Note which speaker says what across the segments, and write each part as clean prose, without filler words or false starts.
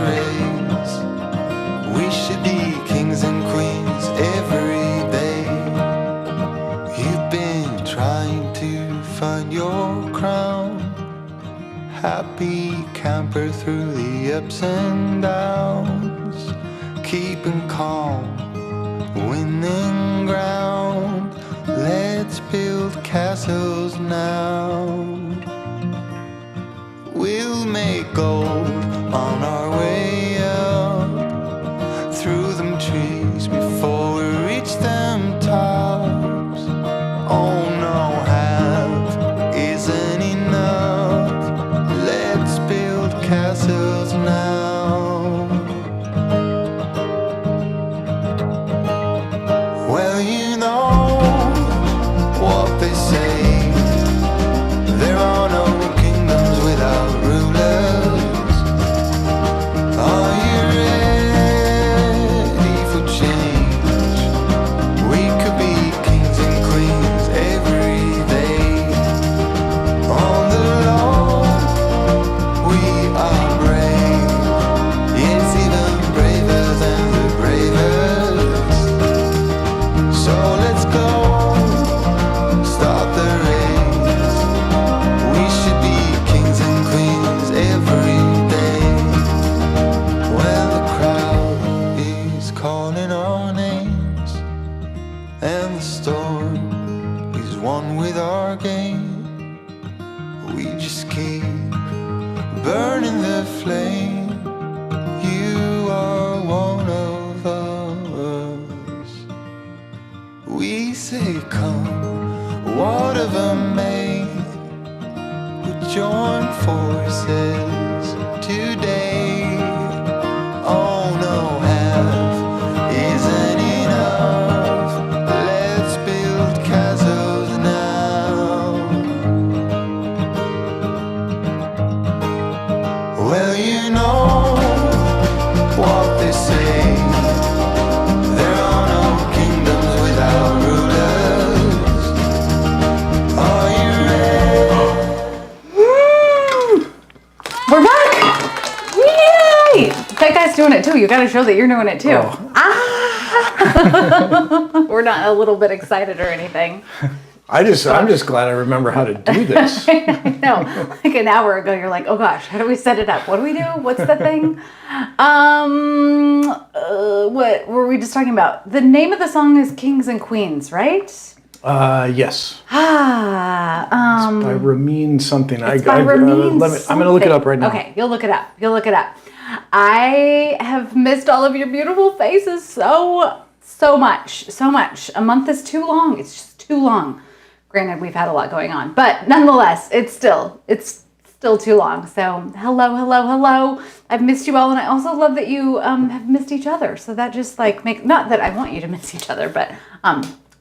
Speaker 1: rays. We should be kings and queens every day. You've been trying to find your crown, happy camper through the ups and downs, keeping calm, winning ground. Let's build castles now. We'll make gold on our way up, through them trees before we reach them tops. Oh no, half isn't enough. Let's build castles now. Well, you know what they say, there are no kingdoms without rulers. Are you ready for change? We could be kings and queens every day. On the law, we are brave, yes, even braver than the bravest. So let's go, start the race. We should be kings and queens every day. Well, the crowd is calling our names, and the storm is one with our game. We just keep burning the flame. You are one of us. We say come, what of a maid, we join forces today. Oh no, half isn't enough. Let's build castles now. Well, you know what they say, there are no kingdoms without rulers. Are you ready?
Speaker 2: We're back! Yay! That guy's doing it too. You gotta show that you're doing it too.
Speaker 3: Oh.
Speaker 2: Ah! We're not a little bit excited or anything.
Speaker 3: I'm just glad I remember how to do this.
Speaker 2: No, like an hour ago, you're like, oh gosh, how do we set it up? What do we do? What's the thing? What were we just talking about? The name of the song is Kings and Queens, right?
Speaker 3: Yes.
Speaker 2: Ah,
Speaker 3: By Ramin something.
Speaker 2: It's by Ramin
Speaker 3: I'm gonna look it up right now.
Speaker 2: Okay, you'll look it up. You'll look it up. I have missed all of your beautiful faces so much. A month is too long. It's just too long. Granted, we've had a lot going on, but nonetheless, it's still too long. So hello. I've missed you all, and I also love that you have missed each other. So that just like not that I want you to miss each other, but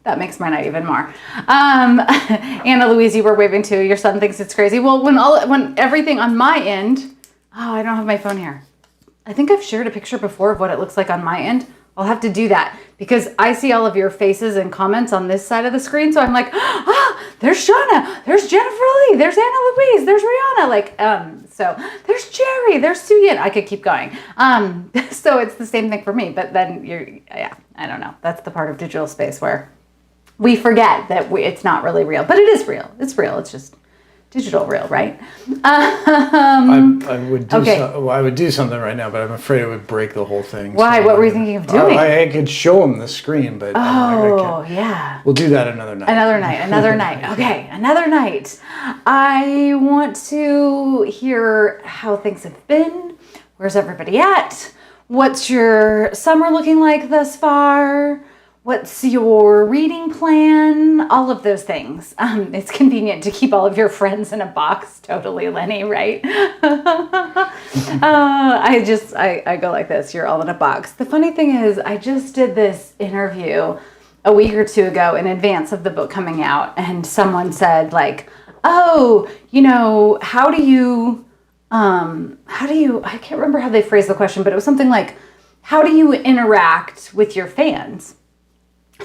Speaker 2: that makes my night even more. Anna Louise, you were waving too. Your son thinks it's crazy. Well, when everything on my end, I don't have my phone here. I think I've shared a picture before of what it looks like on my end. I'll have to do that because I see all of your faces and comments on this side of the screen. So I'm like, there's Shauna, there's Jennifer Lee, there's Anna Louise, there's Rihanna. So there's Jerry, there's Suyin. I could keep going. So it's the same thing for me. But then I don't know. That's the part of digital space where we forget that it's not really real, but it is real. It's real. It's just digital real, right?
Speaker 3: I would do
Speaker 2: okay.
Speaker 3: I would do something right now, but I'm afraid it would break the whole thing.
Speaker 2: Why?
Speaker 3: So
Speaker 2: what were you thinking of doing?
Speaker 3: I could show him the screen, but
Speaker 2: I can't. Yeah.
Speaker 3: We'll do that another night.
Speaker 2: Another night. Okay, another night. I want to hear how things have been. Where's everybody at? What's your summer looking like thus far? What's your reading plan? All of those things. It's convenient to keep all of your friends in a box. Totally, Lenny, right? I go like this. You're all in a box. The funny thing is, I just did this interview a week or two ago in advance of the book coming out. And someone said like, oh, how do you, I can't remember how they phrased the question, but it was something like, how do you interact with your fans?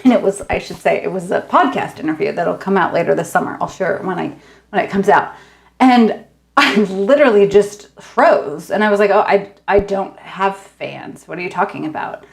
Speaker 2: And it was a podcast interview that'll come out later this summer. I'll share it when it comes out. And I literally just froze. And I was like, oh, I don't have fans. What are you talking about?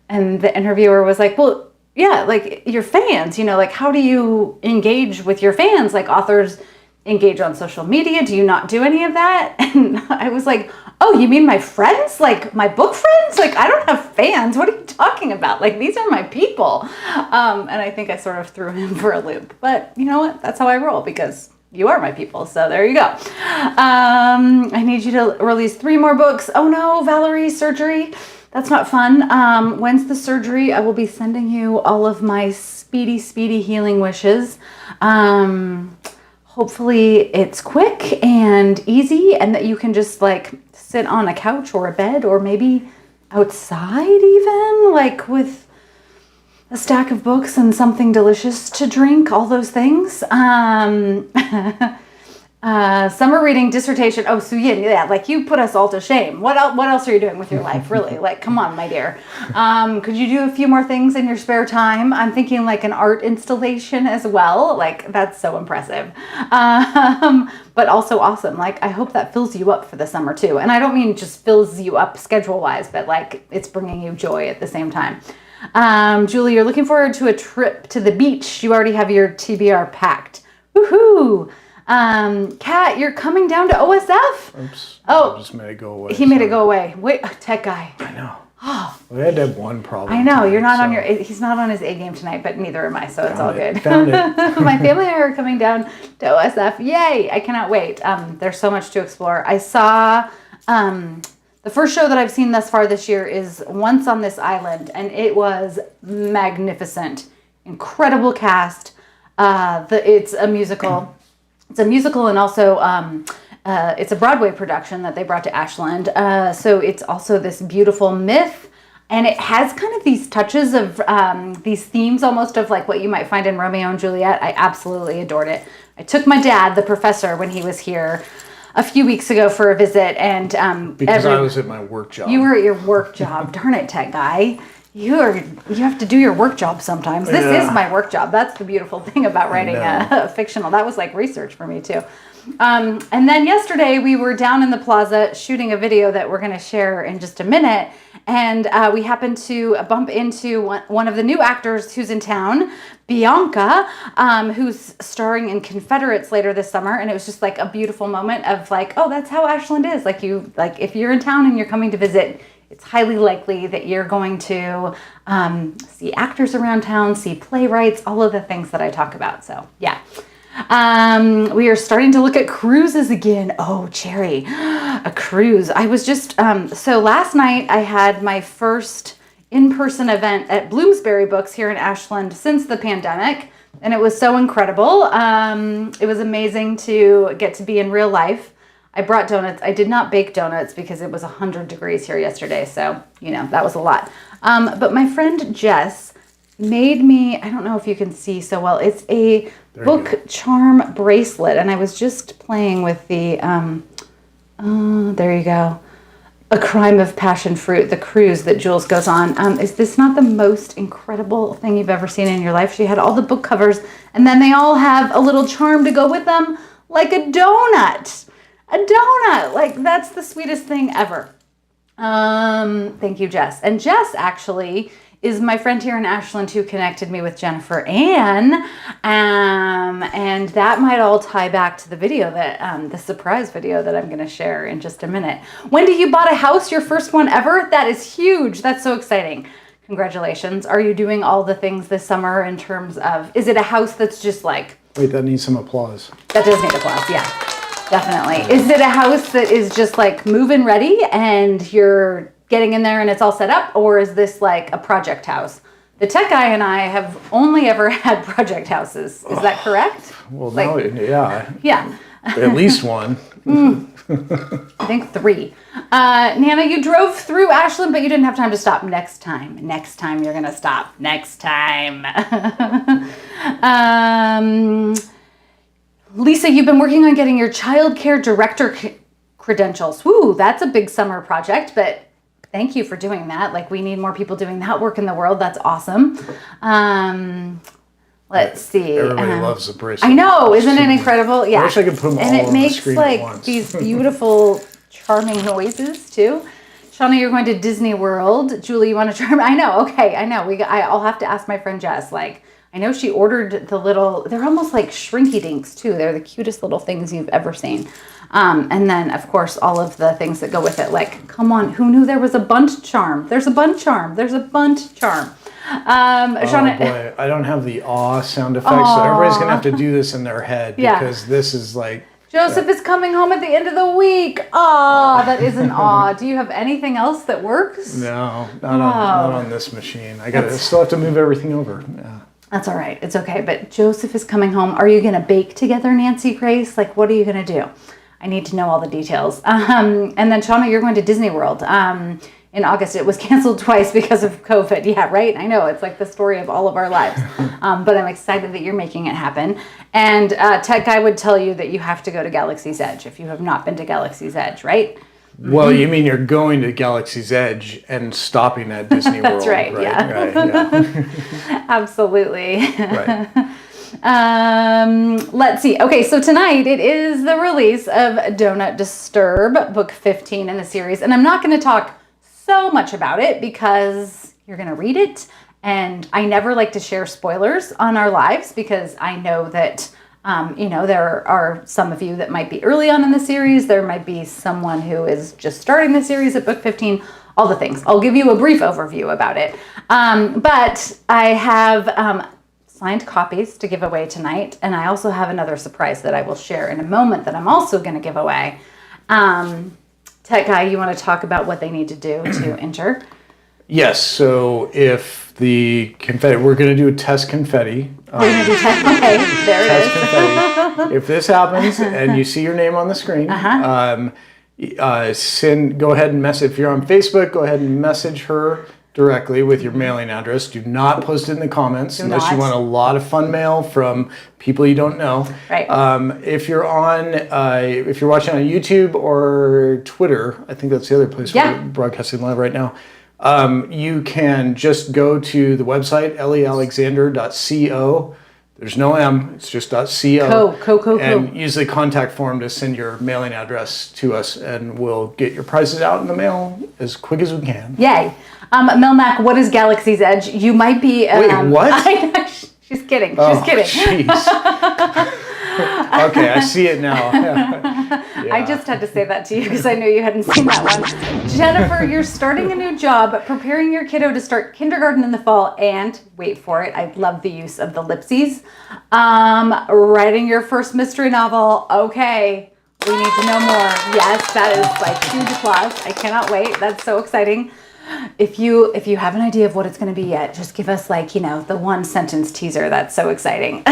Speaker 2: And the interviewer was like, well, yeah, like your fans, like how do you engage with your fans? Like authors engage on social media. Do you not do any of that? And I was like, oh, you mean my friends? Like my book friends? Like I don't have fans. What are you talking about? Like these are my people. And I think I sort of threw him for a loop. But you know what? That's how I roll because you are my people. So there you go. I need you to release 3 more books. Oh no, Valerie, surgery. That's not fun. When's the surgery? I will be sending you all of my speedy healing wishes. Hopefully it's quick and easy and that you can just like sit on a couch or a bed or maybe outside even, like with a stack of books and something delicious to drink, all those things. Summer reading dissertation. Oh, Suyin, yeah, like you put us all to shame. What else are you doing with your life, really? Like, come on, my dear. Could you do a few more things in your spare time? I'm thinking like an art installation as well. Like, that's so impressive. But also awesome. Like, I hope that fills you up for the summer too. And I don't mean just fills you up schedule-wise, but like it's bringing you joy at the same time. Julie, you're looking forward to a trip to the beach. You already have your TBR packed. Woohoo! Kat, you're coming down to OSF?
Speaker 3: Oops.
Speaker 2: Oh,
Speaker 3: I just made it go away.
Speaker 2: He made it go away. Wait, tech guy.
Speaker 3: I know.
Speaker 2: Oh,
Speaker 3: We had to have one problem.
Speaker 2: I know.
Speaker 3: tonight,
Speaker 2: You're not on
Speaker 3: so-
Speaker 2: your. He's not on his A game tonight, but neither am I. So it's all good.
Speaker 3: Found it.
Speaker 2: My family and I are coming down to OSF. Yay! I cannot wait. There's so much to explore. I saw. The first show that I've seen thus far this year is Once on This Island, and it was magnificent. Incredible cast. It's a musical. It's a musical and also it's a Broadway production that they brought to Ashland. So it's also this beautiful myth. And it has kind of these touches of these themes almost of like what you might find in Romeo and Juliet. I absolutely adored it. I took my dad, the professor, when he was here a few weeks ago for a visit. And
Speaker 3: Because I was at my work job.
Speaker 2: You were at your work job. Darn it, tech guy. You have to do your work job sometimes. This is my work job. That's the beautiful thing about writing a fictional. That was like research for me too. And then yesterday we were down in the plaza shooting a video that we're going to share in just a minute. And we happened to bump into one of the new actors who's in town, Bianca, who's starring in Confederates later this summer. And it was just like a beautiful moment of like, oh, that's how Ashland is. Like if you're in town and you're coming to visit, it's highly likely that you're going to see actors around town, see playwrights, all of the things that I talk about. So, yeah. We are starting to look at cruises again. Oh, Cherry, a cruise. I was just, so last night I had my first in-person event at Bloomsbury Books here in Ashland since the pandemic. And it was so incredible. It was amazing to get to be in real life. I brought donuts. I did not bake donuts because it was 100 degrees here yesterday. So, that was a lot. But my friend Jess made me, I don't know if you can see so well, it's a book charm bracelet. And I was just playing with the, there you go. A Crime of Passion Fruit, the cruise that Jules goes on. Is this not the most incredible thing you've ever seen in your life? She had all the book covers and then they all have a little charm to go with them, like a donut. A donut, like that's the sweetest thing ever. Thank you, Jess. And Jess actually is my friend here in Ashland who connected me with Jennifer Ann. And that might all tie back to the video that, the surprise video that I'm going to share in just a minute. Wendy, you bought a house, your first one ever? That is huge. That's so exciting. Congratulations. Are you doing all the things this summer in terms of, is it a house that's just like...
Speaker 3: Wait, that needs some applause.
Speaker 2: That does need applause, yeah. Definitely. Is it a house that is just like move-in ready and you're getting in there and it's all set up? Or is this like a project house? The tech guy and I have only ever had project houses. Is that correct?
Speaker 3: Well,
Speaker 2: Like-
Speaker 3: no, yeah.
Speaker 2: Yeah.
Speaker 3: At least one.
Speaker 2: I think 3. Nana, you drove through Ashland, but you didn't have time to stop. Next time you're going to stop. Next time. Lisa, you've been working on getting your childcare director credentials. Woo, that's a big summer project, but thank you for doing that. Like, we need more people doing that work in the world. That's awesome. Let's see.
Speaker 3: Everybody loves the bracelet.
Speaker 2: I know, isn't it incredible? Yeah.
Speaker 3: I wish I could put them
Speaker 2: and
Speaker 3: all
Speaker 2: it
Speaker 3: on the
Speaker 2: makes
Speaker 3: screen
Speaker 2: like
Speaker 3: at once.
Speaker 2: these beautiful, charming noises too. Shauna, you're going to Disney World. Julie, you want to try? I know. Okay, I know. I'll have to ask my friend Jess. Like, I know she ordered the little. They're almost like shrinky dinks too. They're the cutest little things you've ever seen. And then, of course, all of the things that go with it. Like, come on, who knew there was a bunt charm? There's a bunt charm. There's a bunt charm. Shauna,
Speaker 3: oh boy, I don't have the awe sound effects, so everybody's gonna have to do this in their head because this is like.
Speaker 2: Joseph is coming home at the end of the week. Aw, that is an awe. Do you have anything else that works?
Speaker 3: No, not on this machine. Still have to move everything over. Yeah.
Speaker 2: That's all right. It's okay. But Joseph is coming home. Are you going to bake together, Nancy Grace? Like, what are you going to do? I need to know all the details. And then, Shauna, you're going to Disney World. In August, it was canceled twice because of COVID. Yeah, right? I know. It's like the story of all of our lives. But I'm excited that you're making it happen. And Tech Guy would tell you that you have to go to Galaxy's Edge if you have not been to Galaxy's Edge, right?
Speaker 3: Well, you mean you're going to Galaxy's Edge and stopping at Disney World?
Speaker 2: That's right, yeah.
Speaker 3: Right, yeah.
Speaker 2: Absolutely.
Speaker 3: Right.
Speaker 2: Let's see. Okay, so tonight it is the release of Donut Disturb, book 15 in the series. And I'm not going to talk so much about it because you're going to read it. And I never like to share spoilers on our lives because I know that, there are some of you that might be early on in the series. There might be someone who is just starting the series at book 15, all the things. I'll give you a brief overview about it. But I have signed copies to give away tonight. And I also have another surprise that I will share in a moment that I'm also going to give away. Tech Guy, you want to talk about what they need to do to enter?
Speaker 3: Yes. So if the confetti, we're going to do a test confetti.
Speaker 2: We're going to do test. Okay, there it is.
Speaker 3: Confetti. If this happens and you see your name on the screen, go ahead and message. If you're on Facebook, go ahead and message her directly with your mailing address. Do not post it in the comments unless you want a lot of fun mail from people you don't know.
Speaker 2: Right.
Speaker 3: If you're watching on YouTube or Twitter, I think that's the other place we're broadcasting live right now. You can just go to the website elliealexander.co. There's no M, it's just .co. And use the contact form to send your mailing address to us, and we'll get your prices out in the mail as quick as we can.
Speaker 2: Yay. Melmac, what is Galaxy's Edge? You might be...
Speaker 3: Wait, what?
Speaker 2: She's kidding. She's kidding.
Speaker 3: Jeez. Okay, I see it now.
Speaker 2: I just had to say that to you because I knew you hadn't seen that one. Jennifer, you're starting a new job, preparing your kiddo to start kindergarten in the fall, and, wait for it, I love the use of the ellipses, writing your first mystery novel. Okay, we need to know more. Yes, that is like huge applause. I cannot wait. That's so exciting. If you have an idea of what it's going to be yet, just give us the one sentence teaser. That's so exciting.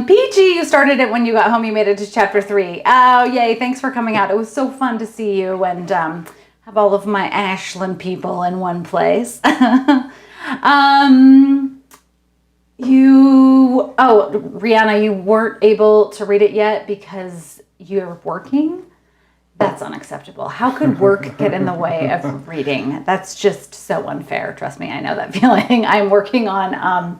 Speaker 2: Peachy, you started it when you got home. You made it to chapter 3. Oh, yay. Thanks for coming out. It was so fun to see you and have all of my Ashland people in one place. Rihanna, you weren't able to read it yet because you're working? That's unacceptable. How could work get in the way of reading? That's just so unfair. Trust me, I know that feeling. I'm working on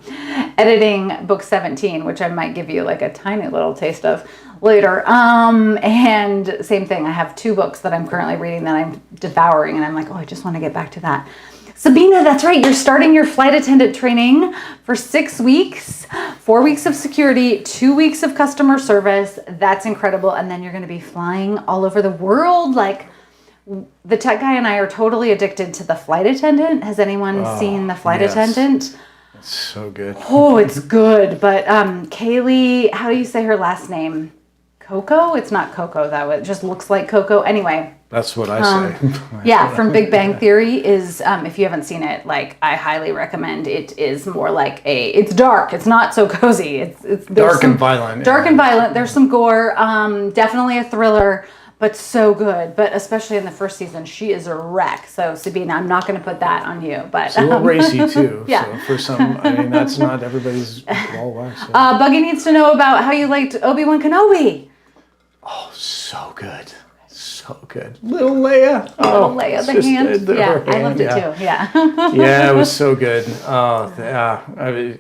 Speaker 2: editing book 17, which I might give you like a tiny little taste of later. And same thing, I have 2 books that I'm currently reading that I'm devouring, and I'm like, I just want to get back to that. Sabina, that's right. You're starting your flight attendant training for 6 weeks, 4 weeks of security, 2 weeks of customer service. That's incredible. And then you're going to be flying all over the world. Like, the Tech Guy and I are totally addicted to The Flight Attendant. Has anyone seen The Flight Attendant?
Speaker 3: It's so good.
Speaker 2: Oh, it's good. But Kaylee, how do you say her last name? Coco? It's not Coco, though. It just looks like Coco. Anyway.
Speaker 3: That's what I say.
Speaker 2: Yeah, from Big Bang Theory is, if you haven't seen it, like, I highly recommend. It is more like it's dark. It's not so cozy. It's
Speaker 3: dark and violent.
Speaker 2: Dark and violent. There's some gore. Definitely a thriller, but so good. But especially in the first season, she is a wreck. So, Sabina, I'm not going to put that on you. But
Speaker 3: it's a little racy, too.
Speaker 2: Yeah.
Speaker 3: So for some, that's not everybody's ball wax. So.
Speaker 2: Buggy needs to know about how you liked Obi-Wan Kenobi.
Speaker 3: Oh, so good. So good. Little Leia.
Speaker 2: Little Leia, the hand. Yeah, I loved it too. Yeah.
Speaker 3: Yeah, it was so good. Oh, yeah. I mean,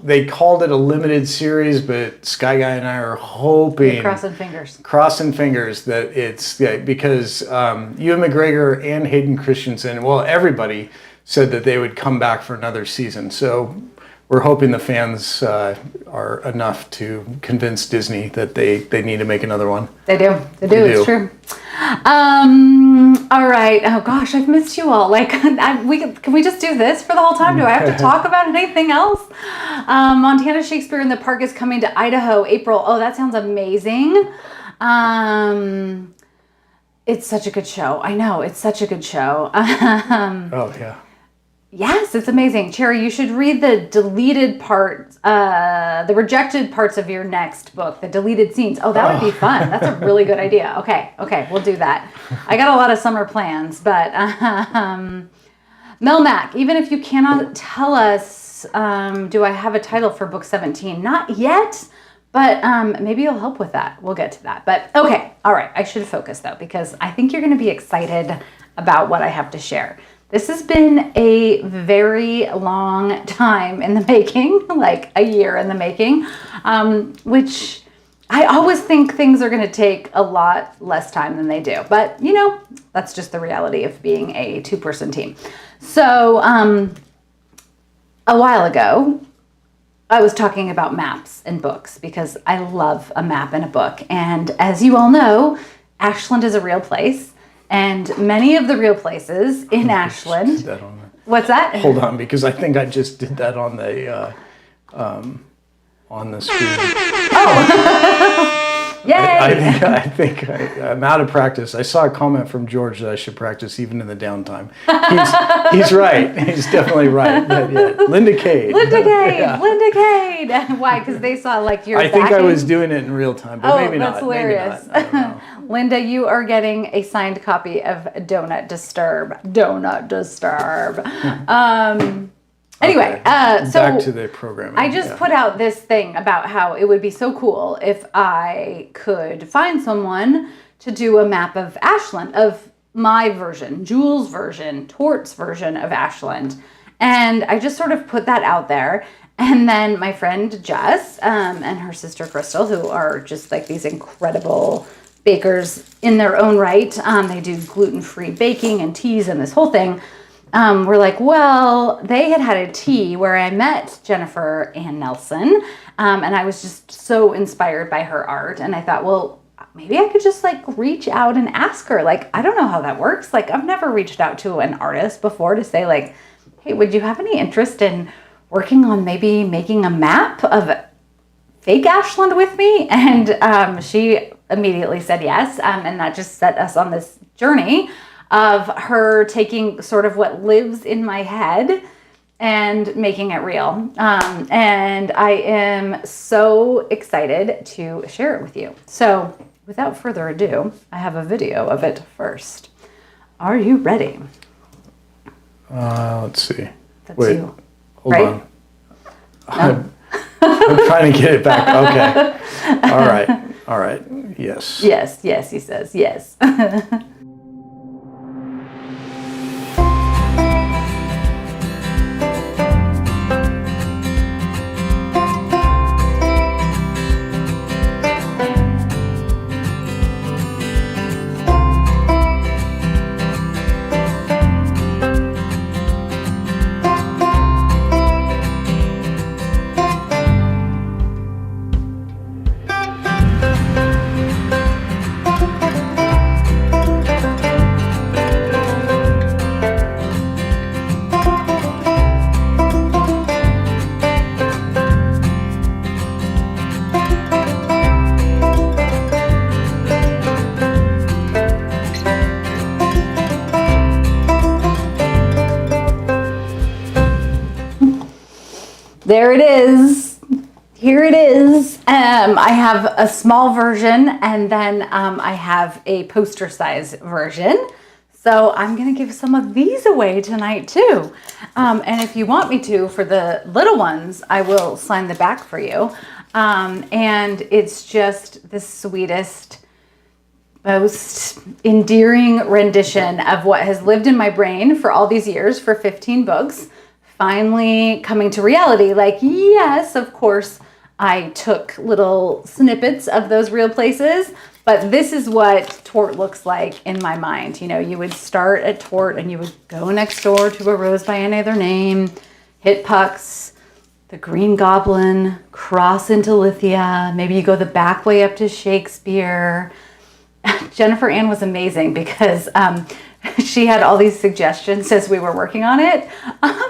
Speaker 3: they called it a limited series, but Sky Guy and I are hoping, crossing fingers that it's because Ewan McGregor and Hayden Christensen, well, everybody said that they would come back for another season. So we're hoping the fans are enough to convince Disney that they need to make another one. They do.
Speaker 2: It's true. All right. Oh gosh, I've missed you all. Like, can we just do this for the whole time? Do I have to talk about anything else? Montana Shakespeare in the Park is coming to Idaho, April. Oh, that sounds amazing. It's such a good show. I know, it's such a good show.
Speaker 3: Oh yeah.
Speaker 2: Yes, it's amazing. Cherry, you should read the deleted parts, the rejected parts of your next book, the deleted scenes. Oh, that would be fun. That's a really good idea. Okay, we'll do that. I got a lot of summer plans, but Mel Mac, even if you cannot tell us, do I have a title for book 17? Not yet, but maybe you'll help with that. We'll get to that. But okay, all right. I should focus though, because I think you're going to be excited about what I have to share. This has been a very long time in the making, like a year in the making, which I always think things are going to take a lot less time than they do. But, that's just the reality of being a two-person team. So a while ago, I was talking about maps and books because I love a map in a book. And as you all know, Ashland is a real place. And many of the real places in Ashland. What's that?
Speaker 3: Hold on, because I think I just did that on the screen.
Speaker 2: Oh, yay!
Speaker 3: I think I'm out of practice. I saw a comment from George that I should practice even in the downtime. He's right. He's definitely right. But yeah, Linda Cade.
Speaker 2: Why? Because they saw your.
Speaker 3: I think I was doing it in real time, but maybe not.
Speaker 2: That's hilarious. Maybe not. Linda, you are getting a signed copy of Donut Disturb. Anyway, so
Speaker 3: back to the programming.
Speaker 2: I just put out this thing about how it would be so cool if I could find someone to do a map of Ashland, of my version, Jules' version, Tort's version of Ashland. And I just sort of put that out there. And then my friend Jess and her sister Crystal, who are just these incredible bakers in their own right. They do gluten-free baking and teas and this whole thing. We're like, well, they had a tea where I met Jennifer and Nelson. And I was just so inspired by her art. And I thought, well, maybe I could just reach out and ask her. I don't know how that works. I've never reached out to an artist before to say hey, would you have any interest in working on maybe making a map of fake Ashland with me? And she immediately said yes. And that just set us on this journey of her taking sort of what lives in my head and making it real. And I am so excited to share it with you. So without further ado, I have a video of it first. Are you ready?
Speaker 3: Let's see.
Speaker 2: Wait, you.
Speaker 3: Hold on. No? I'm trying to get it back. Okay. All right. Yes.
Speaker 2: Yes, he says. Yes. There it is. Here it is. I have a small version and then I have a poster size version. So I'm going to give some of these away tonight too. And if you want me to, for the little ones, I will sign the back for you. And it's just the sweetest most endearing rendition of what has lived in my brain for all these years, for 15 books, finally coming to reality. Like, yes, of course, I took little snippets of those real places, but this is what Tort looks like in my mind. You know, you would start at Tort and you would go next door to A Rose by Any Other Name, hit Pucks, the Green Goblin, cross into Lithia, maybe you go the back way up to Shakespeare. Jennifer Ann was amazing because she had all these suggestions as we were working on it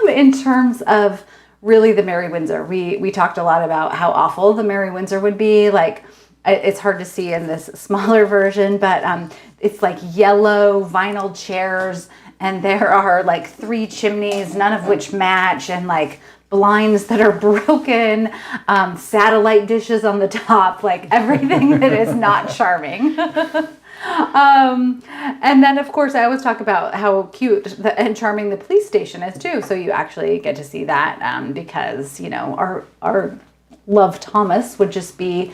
Speaker 2: in terms of really the Merry Windsor. We talked a lot about how awful the Merry Windsor would be. Like, it's hard to see in this smaller version, but it's like yellow vinyl chairs, and there are like 3 chimneys, none of which match, and like blinds that are broken, satellite dishes on the top, like everything that is not charming. And then, of course, I always talk about how cute and charming the police station is, too. So you actually get to see that because, you know, our love Thomas would just be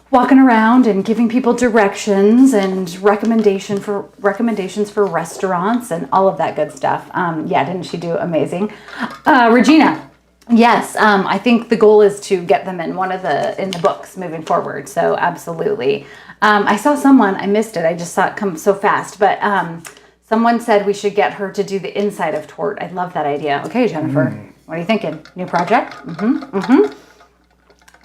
Speaker 2: walking around and giving people directions and recommendations for restaurants and all of that good stuff. Yeah, didn't she do amazing? Regina. Yes, I think the goal is to get them in in the books moving forward. So absolutely. I saw someone, I missed it. I just saw it come so fast, but someone said we should get her to do the inside of Tort. I love that idea. Okay, Jennifer, what are you thinking? New project?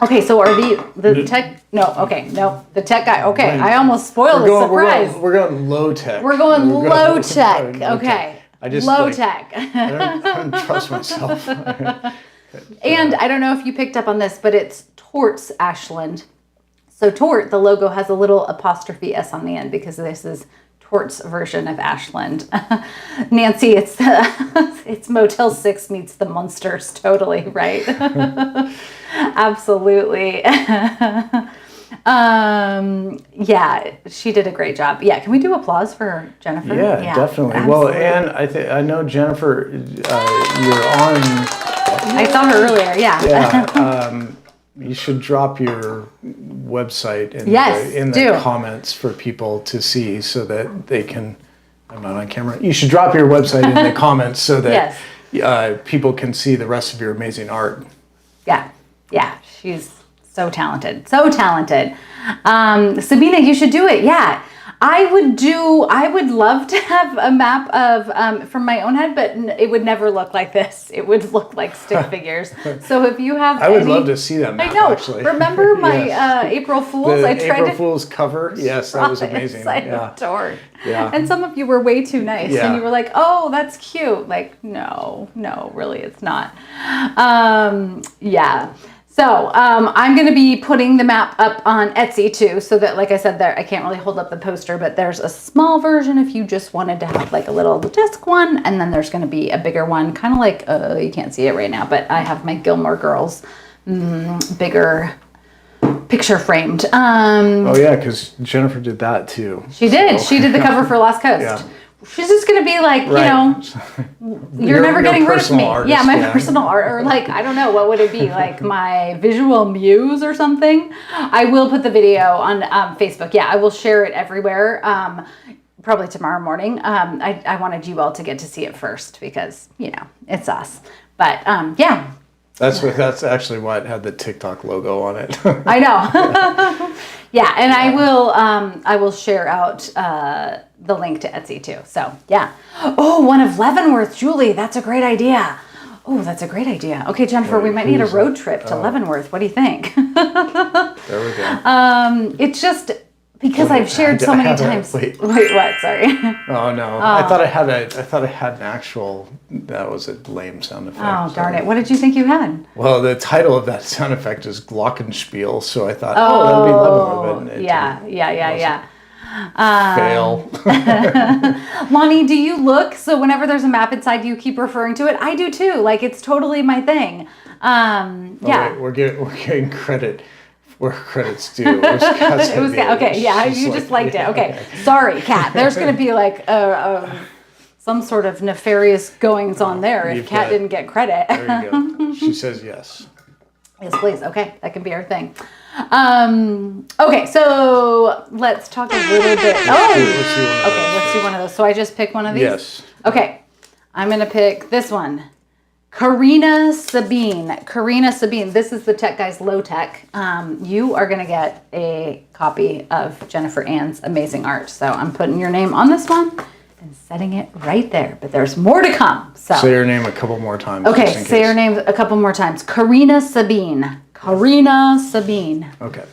Speaker 2: Okay, so are the tech? No, okay, no, the tech guy. Okay, I almost spoiled the surprise.
Speaker 3: We're going low tech.
Speaker 2: We're going low tech. Okay,
Speaker 3: I just
Speaker 2: low tech.
Speaker 3: I don't trust myself.
Speaker 2: And I don't know if you picked up on this, but it's Tort's Ashland. So Tort, the logo has a little apostrophe S on the end because this is Tort's version of Ashland. Nancy, it's Motel 6 meets the Munsters, totally, right? Absolutely. Yeah, she did a great job. Yeah, can we do applause for Jennifer?
Speaker 3: Yeah, definitely. Absolutely. Well, and I know Jennifer, you're on.
Speaker 2: I saw her earlier. Yeah.
Speaker 3: Yeah. You should drop your website in the comments for people to see so that they can. I'm not on camera. You should drop your website in the comments so that people can see the rest of your amazing art.
Speaker 2: Yeah. Yeah. She's so talented. So talented. Sabina, you should do it. Yeah. I would love to have a map of from my own head, but it would never look like this. It would look like stick figures. So if you have
Speaker 3: I would love to see that map,
Speaker 2: I know.
Speaker 3: Actually.
Speaker 2: Remember my April Fools?
Speaker 3: April Fool's cover? Yes, that was amazing.
Speaker 2: Yeah. And some of you were way too nice. Yeah. And you were like, oh, that's cute. Like, no, really, it's not. Yeah. So I'm going to be putting the map up on Etsy too, so that, like I said, there I can't really hold up the poster, but there's a small version if you just wanted to have like a little desk one, and then there's going to be a bigger one, kind of like you can't see it right now, but I have my Gilmore Girls bigger picture framed.
Speaker 3: Oh yeah, because Jennifer did that too.
Speaker 2: She did. She did the cover for Last Coast. Yeah. She's just going to be like, you're never getting rid of me.
Speaker 3: Artist,
Speaker 2: yeah, my personal art, or like, I don't know, what would it be? Like my visual muse or something? I will put the video on Facebook. Yeah, I will share it everywhere, probably tomorrow morning. I wanted you all to get to see it first because, it's us. But yeah.
Speaker 3: That's actually why it had the TikTok logo on it.
Speaker 2: I know. Yeah, and I will share out the link to Etsy too. So yeah. Oh, one of Leavenworth, Julie. That's a great idea. Oh, that's a great idea. Okay, Jennifer, we might need a road trip to Leavenworth. What do you think?
Speaker 3: There we go.
Speaker 2: It's just because I've shared so many times. Wait, what? Sorry.
Speaker 3: Oh no! I thought I had an actual. That was a lame sound effect.
Speaker 2: Oh darn it! What did you think you had?
Speaker 3: Well, the title of that sound effect is Glockenspiel, so I thought, that'll be Leavenworth.
Speaker 2: Yeah.
Speaker 3: Fail.
Speaker 2: Lonnie, do you look? So whenever there's a map inside, you keep referring to it. I do too. Like it's totally my thing. Yeah.
Speaker 3: We're getting credit where credit's due.
Speaker 2: Okay. Yeah, you just liked it. Okay. Sorry, Kat. There's going to be like some sort of nefarious goings on there if Kat didn't get credit.
Speaker 3: There you go. She says yes.
Speaker 2: Yes, please. Okay, that can be our thing. Okay, so let's talk a little bit.
Speaker 3: Let's
Speaker 2: do one of those. So I just pick one of these?
Speaker 3: Yes.
Speaker 2: Okay, I'm going to pick this one. Karina Sabine. Karina Sabine. This is the Tech Guys Low Tech. You are going to get a copy of Jennifer Ann's amazing art. So I'm putting your name on this one and setting it right there. But there's more to come. So
Speaker 3: say your name a couple more times.
Speaker 2: Okay, say your name a couple more times. Karina Sabine. Karina Sabine.
Speaker 3: Okay.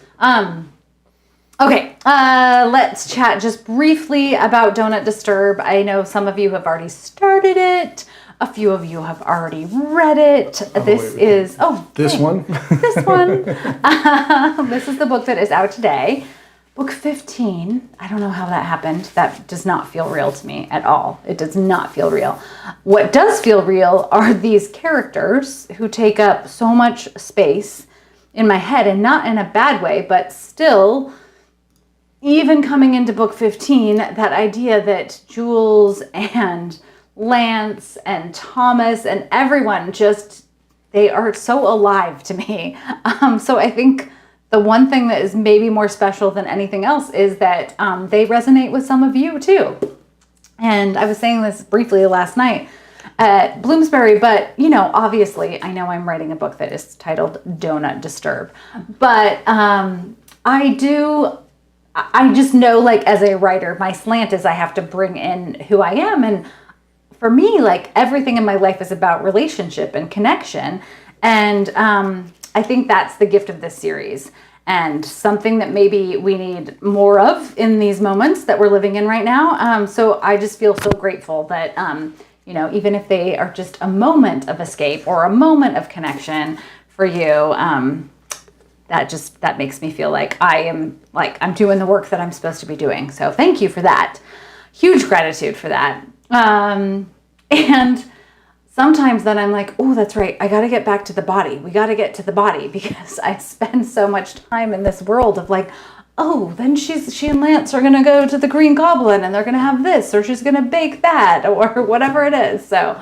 Speaker 2: Okay, let's chat just briefly about Donut Disturb. I know some of you have already started it. A few of you have already read it. This one?
Speaker 3: This one.
Speaker 2: This is the book that is out today. Book 15. I don't know how that happened. That does not feel real to me at all. It does not feel real. What does feel real are these characters who take up so much space in my head, and not in a bad way, but still, even coming into book 15, that idea that Jules and Lance and Thomas and everyone they are so alive to me. So I think the one thing that is maybe more special than anything else is that they resonate with some of you too. And I was saying this briefly last night at Bloomsbury, but obviously I know I'm writing a book that is titled Donut Disturb, but I just know, like, as a writer, my slant is I have to bring in who I am. And for me, like, everything in my life is about relationship and connection. And I think that's the gift of this series, and something that maybe we need more of in these moments that we're living in right now. So I just feel so grateful that, even if they are just a moment of escape or a moment of connection for you, that makes me feel like I'm doing the work that I'm supposed to be doing. So thank you for that. Huge gratitude for that. And sometimes then I'm like, oh, that's right. I got to get back to the body. We got to get to the body, because I spend so much time in this world of like, oh, then she and Lance are going to go to the Green Goblin and they're going to have this, or she's going to bake that, or whatever it is. So,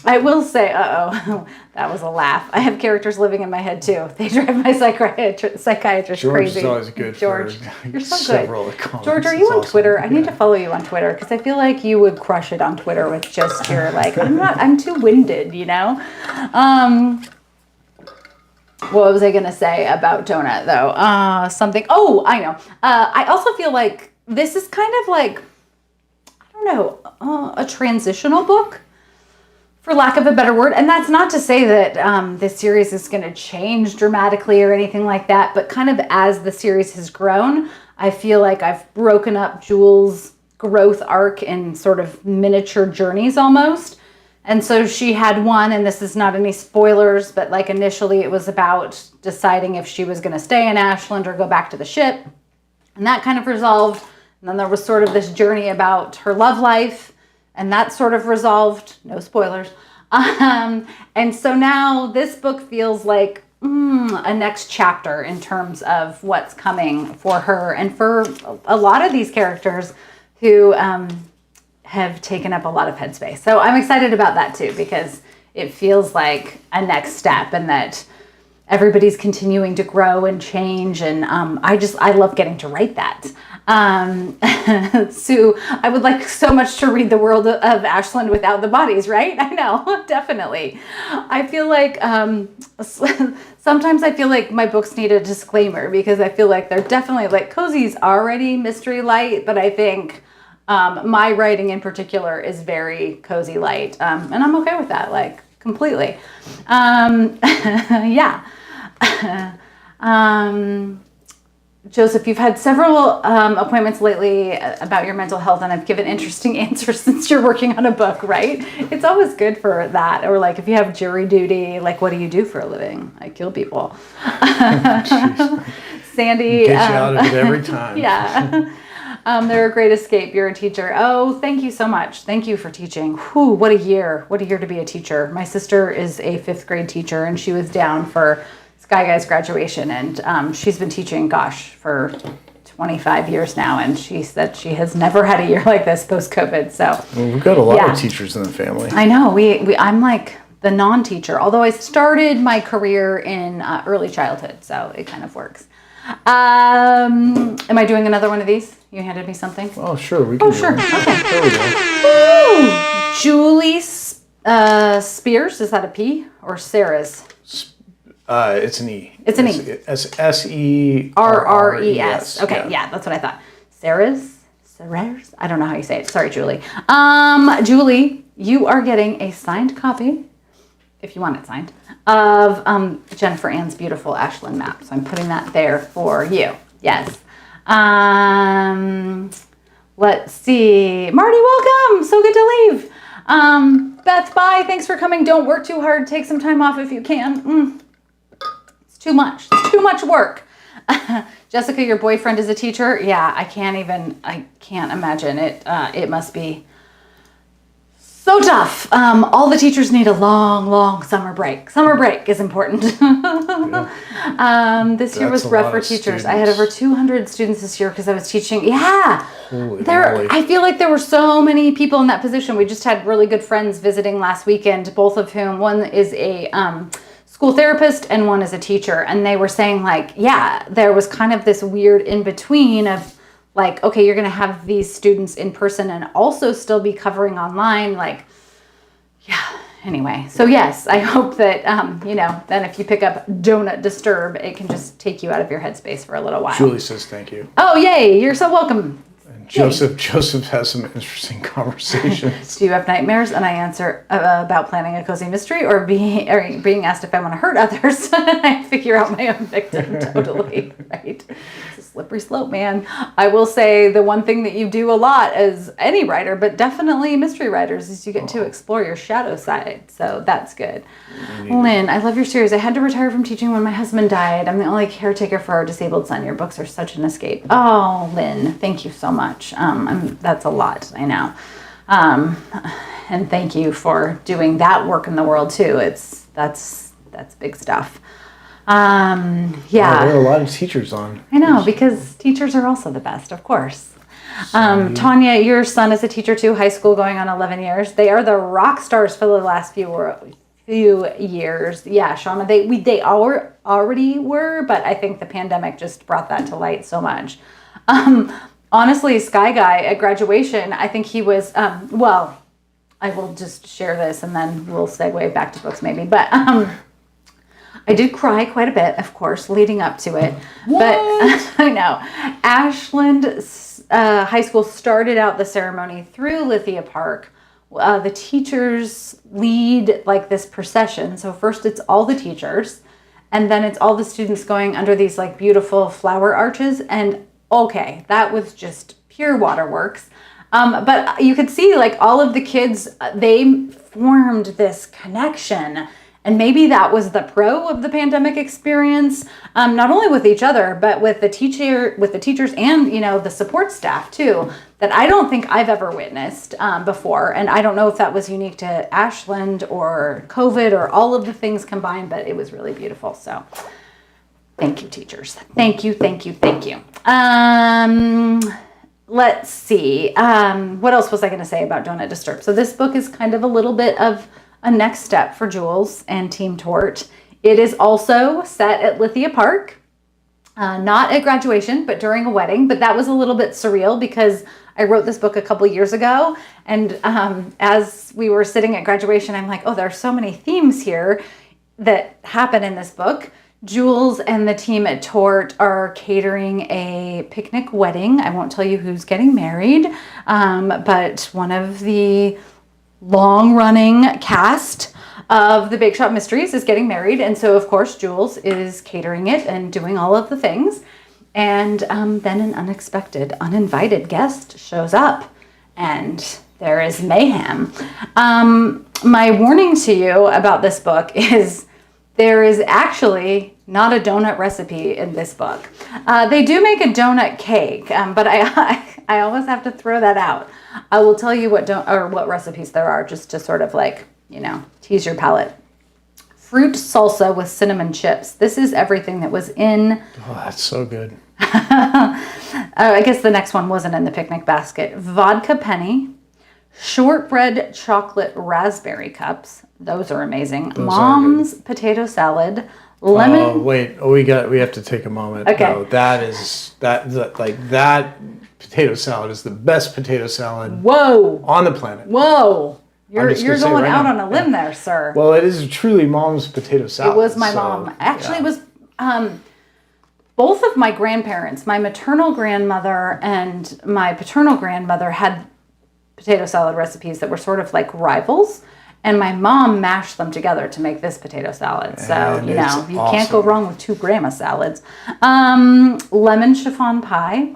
Speaker 2: I will say, that was a laugh. I have characters living in my head too. They drive my psychiatrist
Speaker 3: George
Speaker 2: crazy.
Speaker 3: Is always good.
Speaker 2: George, you're so good.
Speaker 3: Comments.
Speaker 2: George, are you on
Speaker 3: awesome.
Speaker 2: Twitter? I need to follow you on Twitter, because I feel like you would crush it on Twitter with just your I'm too winded, What was I going to say about Donut, though? Something. Oh, I know. I also feel like this is kind of like, I don't know, a transitional book, for lack of a better word. And that's not to say that this series is going to change dramatically or anything like that. But kind of as the series has grown, I feel like I've broken up Jules' growth arc in sort of miniature journeys almost. And so she had one, and this is not any spoilers, but like initially it was about deciding if she was going to stay in Ashland or go back to the ship. And that kind of resolved. And then there was sort of this journey about her love life, and that sort of resolved. No spoilers. And so now this book feels like a next chapter in terms of what's coming for her and for a lot of these characters who have taken up a lot of headspace. So I'm excited about that too, because it feels like a next step, and that everybody's continuing to grow and change. And I love getting to write that. Sue, I would like so much to read the world of Ashland without the bodies, right? I know, definitely. I feel like sometimes I feel like my books need a disclaimer, because I feel like they're definitely like Cozy's already mystery light, but I think my writing in particular is very cozy light, and I'm okay with that, like, completely. Yeah. Joseph, you've had several appointments lately about your mental health, and I've given interesting answers since you're working on a book, right? It's always good for that. Or like if you have jury duty, like, what do you do for a living? I kill people. Sandy.
Speaker 3: Get you out of it every time.
Speaker 2: Yeah. They're a great escape. You're a teacher. Oh, thank you so much. Thank you for teaching. Whew, what a year. What a year to be a teacher. My sister is a 5th grade teacher, and she was down for Sky Guys graduation, and she's been teaching, for 25 years now, and she said she has never had a year like this post-COVID. So
Speaker 3: well, we've got a lot of teachers in the family.
Speaker 2: I know. I'm like the non-teacher, although I started my career in early childhood, so it kind of works. Am I doing another one of these? You handed me something?
Speaker 3: Oh, sure. We can do
Speaker 2: sure.
Speaker 3: one.
Speaker 2: Okay.
Speaker 3: There we go.
Speaker 2: Woo! Julie Spears, is that a P? Or Sarah's?
Speaker 3: It's an E.
Speaker 2: It's an E.
Speaker 3: Serres.
Speaker 2: Okay, yeah, that's what I thought. Sarah's? I don't know how you say it. Sorry, Julie. Julie, you are getting a signed copy, if you want it signed, of Jennifer Ann's beautiful Ashland map. So I'm putting that there for you. Yes. Let's see. Marty, welcome. So good to leave. Beth, bye. Thanks for coming. Don't work too hard. Take some time off if you can. It's too much. It's too much work. Jessica, your boyfriend is a teacher? Yeah, I can't imagine it. It must be so tough. All the teachers need a long summer break. Summer break is important. This year was rough for teachers. I had over 200 students this year because I was teaching. Yeah.
Speaker 3: Holy
Speaker 2: moly. I feel like there were so many people in that position. We just had really good friends visiting last weekend, both of whom, one is a school therapist and one is a teacher. And they were saying like, yeah, there was kind of this weird in between of like, okay, you're going to have these students in person and also still be covering online. Like, yeah, anyway. So yes, I hope that, then if you pick up Donut Disturb, it can just take you out of your headspace for a little while.
Speaker 3: Julie says thank you.
Speaker 2: Oh, yay. You're so welcome.
Speaker 3: And Joseph has some interesting conversations.
Speaker 2: Do you have nightmares? And I answer about planning a cozy mystery or being asked if I want to hurt others. I figure out my own victim totally, right? It's a slippery slope, man. I will say the one thing that you do a lot as any writer, but definitely mystery writers, is you get to explore your shadow side. So that's good. Lynn, I love your series. I had to retire from teaching when my husband died. I'm the only caretaker for our disabled son. Your books are such an escape. Oh, Lynn, thank you so much. That's a lot, I know. And thank you for doing that work in the world too. That's big stuff. Yeah.
Speaker 3: There are a lot of teachers on.
Speaker 2: I know, because teachers are also the best, of course. Tanya, your son is a teacher too, high school going on 11 years. They are the rock stars for the last few years. Yeah, Shauna, they already were, but I think the pandemic just brought that to light so much. Honestly, Sky Guy at graduation, I think he was, I will just share this and then we'll segue back to books maybe. But I did cry quite a bit, of course, leading up to it.
Speaker 3: What?
Speaker 2: But I know. Ashland High School started out the ceremony through Lithia Park. The teachers lead like this procession. So first it's all the teachers and then it's all the students going under these like beautiful flower arches. And okay, that was just pure waterworks. But you could see like all of the kids, they formed this connection. And maybe that was the pro of the pandemic experience, not only with each other, but with the teachers and, the support staff too, that I don't think I've ever witnessed before. And I don't know if that was unique to Ashland or COVID or all of the things combined, but it was really beautiful. So thank you, teachers. Thank you. Let's see. What else was I going to say about Donut Disturb? So this book is kind of a little bit of a next step for Jules and Team Tort. It is also set at Lithia Park, not at graduation, but during a wedding. But that was a little bit surreal because I wrote this book a couple years ago. And as we were sitting at graduation, I'm like, oh, there are so many themes here that happen in this book. Jules and the team at Tort are catering a picnic wedding. I won't tell you who's getting married, but one of the long-running cast of the Bake Shop Mysteries is getting married. And so, of course, Jules is catering it and doing all of the things. And then an unexpected, uninvited guest shows up. And there is mayhem. My warning to you about this book is there is actually not a donut recipe in this book. They do make a donut cake, but I always have to throw that out. I will tell you what recipes there are just to sort of like, tease your palate. Fruit salsa with cinnamon chips. This is everything that was in.
Speaker 3: Oh, that's so good.
Speaker 2: I guess the next one wasn't in the picnic basket. Vodka penny, shortbread chocolate raspberry cups. Those are amazing.
Speaker 3: Those are
Speaker 2: Mom's potato salad, lemon.
Speaker 3: Oh wait! We have to take a moment.
Speaker 2: Okay.
Speaker 3: No, that potato salad is the best potato salad
Speaker 2: Whoa!
Speaker 3: on the planet.
Speaker 2: Whoa! You're
Speaker 3: just gonna say
Speaker 2: going
Speaker 3: right
Speaker 2: out
Speaker 3: now.
Speaker 2: on a limb there, sir.
Speaker 3: Well, it is truly Mom's potato salad.
Speaker 2: It was my
Speaker 3: so,
Speaker 2: mom. Actually,
Speaker 3: yeah.
Speaker 2: it was both of my grandparents, my maternal grandmother and my paternal grandmother, had potato salad recipes that were sort of like rivals. And my mom mashed them together to make this potato salad. So,
Speaker 3: And
Speaker 2: you
Speaker 3: it's
Speaker 2: know, you can't go
Speaker 3: awesome.
Speaker 2: wrong with 2 grandma salads. Lemon chiffon pie.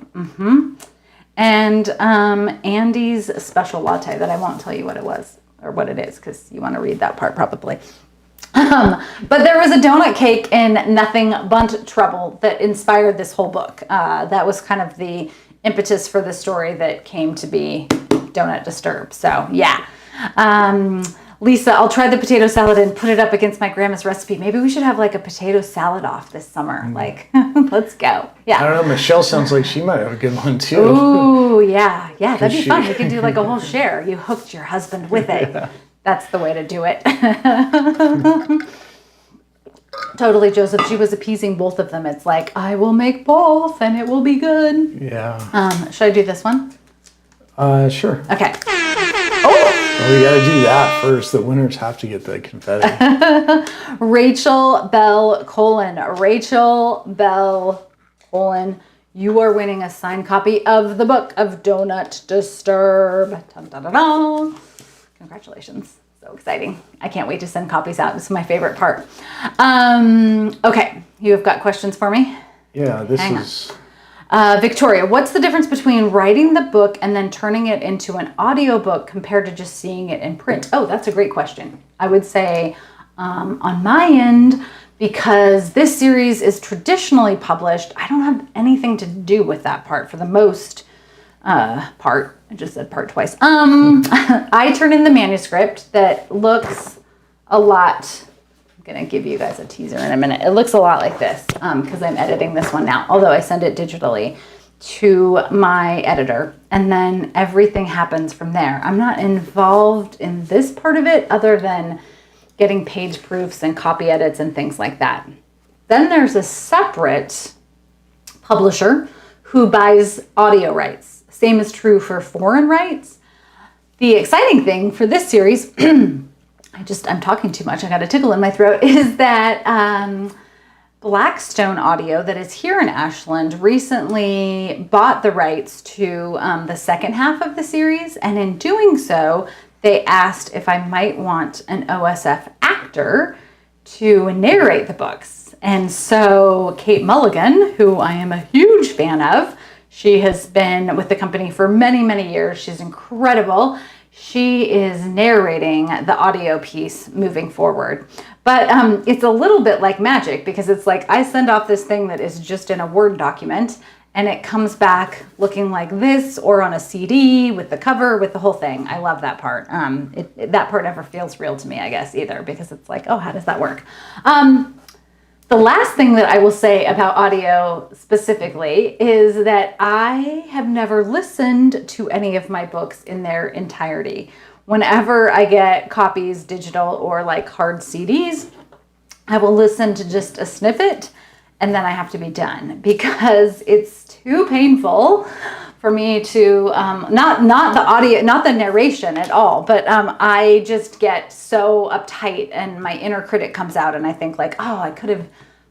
Speaker 2: And Andy's special latte that I won't tell you what it was or what it is because you want to read that part probably. But there was a donut cake in Nothing But Trouble that inspired this whole book. That was kind of the impetus for the story that came to be Donut Disturb. So, yeah. Lisa, I'll try the potato salad and put it up against my grandma's recipe. Maybe we should have like a potato salad off this summer. Like, let's go. Yeah.
Speaker 3: I don't know. Michelle sounds like she might have a good one too.
Speaker 2: Ooh, yeah. Yeah, that'd be
Speaker 3: she-
Speaker 2: fun. We could do like a whole share. You hooked your husband with it.
Speaker 3: Yeah.
Speaker 2: That's the way to do it. Totally, Joseph. She was appeasing both of them. It's like, I will make both and it will be good.
Speaker 3: Yeah.
Speaker 2: Should I do this one?
Speaker 3: Sure.
Speaker 2: Okay.
Speaker 3: Well, we got to do that first. The winners have to get the confetti.
Speaker 2: Rachel Bell : Rachel Bell : you are winning a signed copy of the book of Donut Disturb. Dun, dun, dun, dun. Congratulations. So exciting. I can't wait to send copies out. This is my favorite part. Okay. You have got questions for me?
Speaker 3: Yeah, this
Speaker 2: Hang on.
Speaker 3: is.
Speaker 2: Victoria, what's the difference between writing the book and then turning it into an audiobook compared to just seeing it in print? Oh, that's a great question. I would say on my end, because this series is traditionally published, I don't have anything to do with that part for the most part. I just said part twice. I turn in the manuscript that looks a lot. I'm going to give you guys a teaser in a minute. It looks a lot like this because I'm editing this one now, although I send it digitally to my editor and then everything happens from there. I'm not involved in this part of it other than getting page proofs and copy edits and things like that. Then there's a separate publisher who buys audio rights. Same is true for foreign rights. The exciting thing for this series I'm talking too much. I got a tickle in my throat. Is that Blackstone Audio that is here in Ashland recently bought the rights to the second half of the series. And in doing so, they asked if I might want an OSF actor to narrate the books. And so Kate Mulligan, who I am a huge fan of, she has been with the company for many, many years. She's incredible. She is narrating the audio piece moving forward. But it's a little bit like magic because it's like I send off this thing that is just in a Word document and it comes back looking like this or on a CD with the cover, with the whole thing. I love that part. That part never feels real to me, I guess, either because it's like, oh, how does that work? The last thing that I will say about audio specifically is that I have never listened to any of my books in their entirety. Whenever I get copies, digital or like hard CDs, I will listen to just a snippet and then I have to be done because it's too painful for me to, not the audio, not the narration at all, but I just get so uptight and my inner critic comes out and I think like, oh,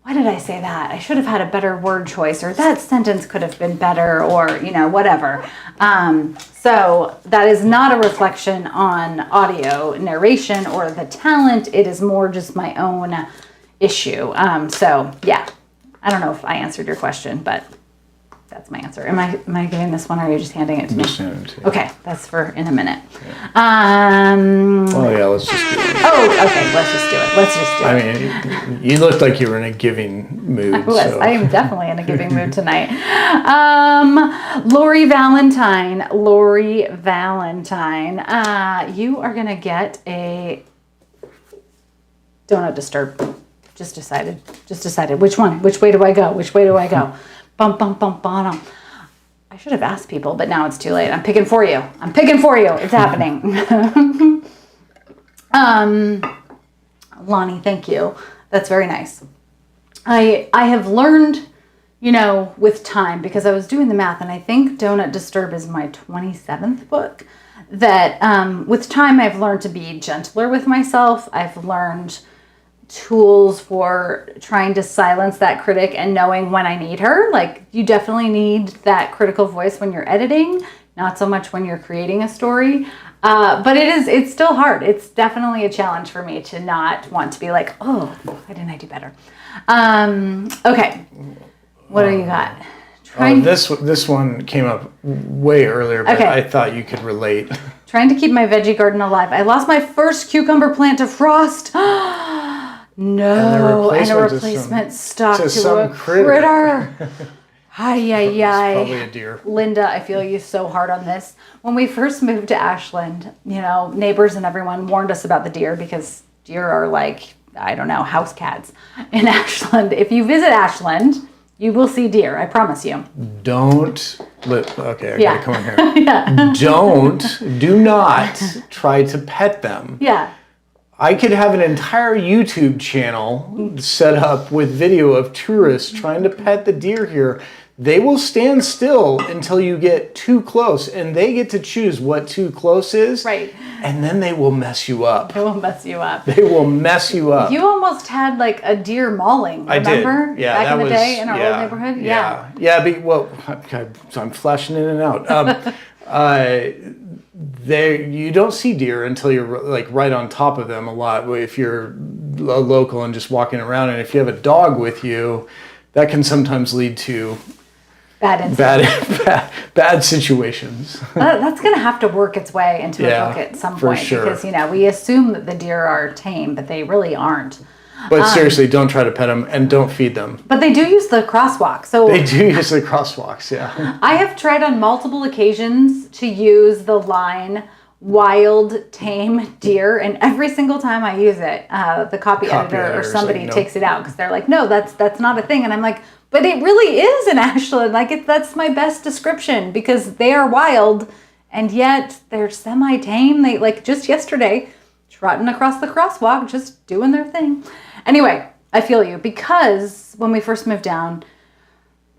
Speaker 2: why did I say that? I should have had a better word choice or that sentence could have been better or, whatever. So that is not a reflection on audio narration or the talent. It is more just my own issue. So yeah, I don't know if I answered your question, but that's my answer. Am I giving this one or are you just handing it to me?
Speaker 3: Just hand it to you.
Speaker 2: Okay, that's for in a minute.
Speaker 3: Well, yeah, let's just do it.
Speaker 2: Oh, okay, let's just do it.
Speaker 3: I mean, you looked like you were in a giving mood.
Speaker 2: I am definitely in a giving mood tonight. Lori Valentine, you are going to get a Donut Disturb. Just decided. Which one? Which way do I go? Bum, bum, bum, bum. I I should have asked people, but now it's too late. I'm picking for you. It's happening. Lonnie, thank you. That's very nice. I have learned, with time, because I was doing the math, and I think Donut Disturb is my 27th book, that with time I've learned to be gentler with myself. I've learned tools for trying to silence that critic and knowing when I need her. Like, you definitely need that critical voice when you're editing, not so much when you're creating a story. But it's still hard. It's definitely a challenge for me to not want to be like, oh, why didn't I do better? Okay. What do you got?
Speaker 3: This one came up way earlier, but
Speaker 2: Okay.
Speaker 3: I thought you could relate.
Speaker 2: Trying to keep my veggie garden alive. I lost my first cucumber plant to frost. No, and a replacement stuck to a critter. Ay, ay, ay.
Speaker 3: Probably a deer.
Speaker 2: Linda, I feel you so hard on this. When we first moved to Ashland, neighbors and everyone warned us about the deer, because deer are like, I don't know, house cats in Ashland. If you visit Ashland, you will see deer, I promise you.
Speaker 3: Okay, I gotta come in here.
Speaker 2: Yeah.
Speaker 3: Do not try to pet them.
Speaker 2: Yeah.
Speaker 3: I could have an entire YouTube channel set up with video of tourists trying to pet the deer here. They will stand still until you get too close, and they get to choose what too close is.
Speaker 2: Right.
Speaker 3: And then they will mess you up.
Speaker 2: It will mess you up.
Speaker 3: They will mess you up.
Speaker 2: You almost had like a deer mauling, remember?
Speaker 3: I did. Yeah,
Speaker 2: back in the
Speaker 3: was,
Speaker 2: day in our old neighborhood? Yeah.
Speaker 3: So I'm flashing in and out. You don't see deer until you're like right on top of them a lot if you're a local and just walking around. And if you have a dog with you, that can sometimes lead to bad situations.
Speaker 2: That's going to have to work its way into a book at some point.
Speaker 3: Sure.
Speaker 2: Because, we assume that the deer are tame, but they really aren't.
Speaker 3: But seriously, don't try to pet them and don't feed them.
Speaker 2: But they do use the crosswalk. So
Speaker 3: They do use the crosswalks, yeah.
Speaker 2: I have tried on multiple occasions to use the line wild tame deer, and every single time I use it, the copy editor or somebody
Speaker 3: like, nope.
Speaker 2: takes it out, because they're like, no, that's not a thing. And I'm like, but it really is in Ashland. Like, that's my best description, because they are wild and yet they're semi-tame. They, like, just yesterday, trotting across the crosswalk, just doing their thing. Anyway, I feel you, because when we first moved down,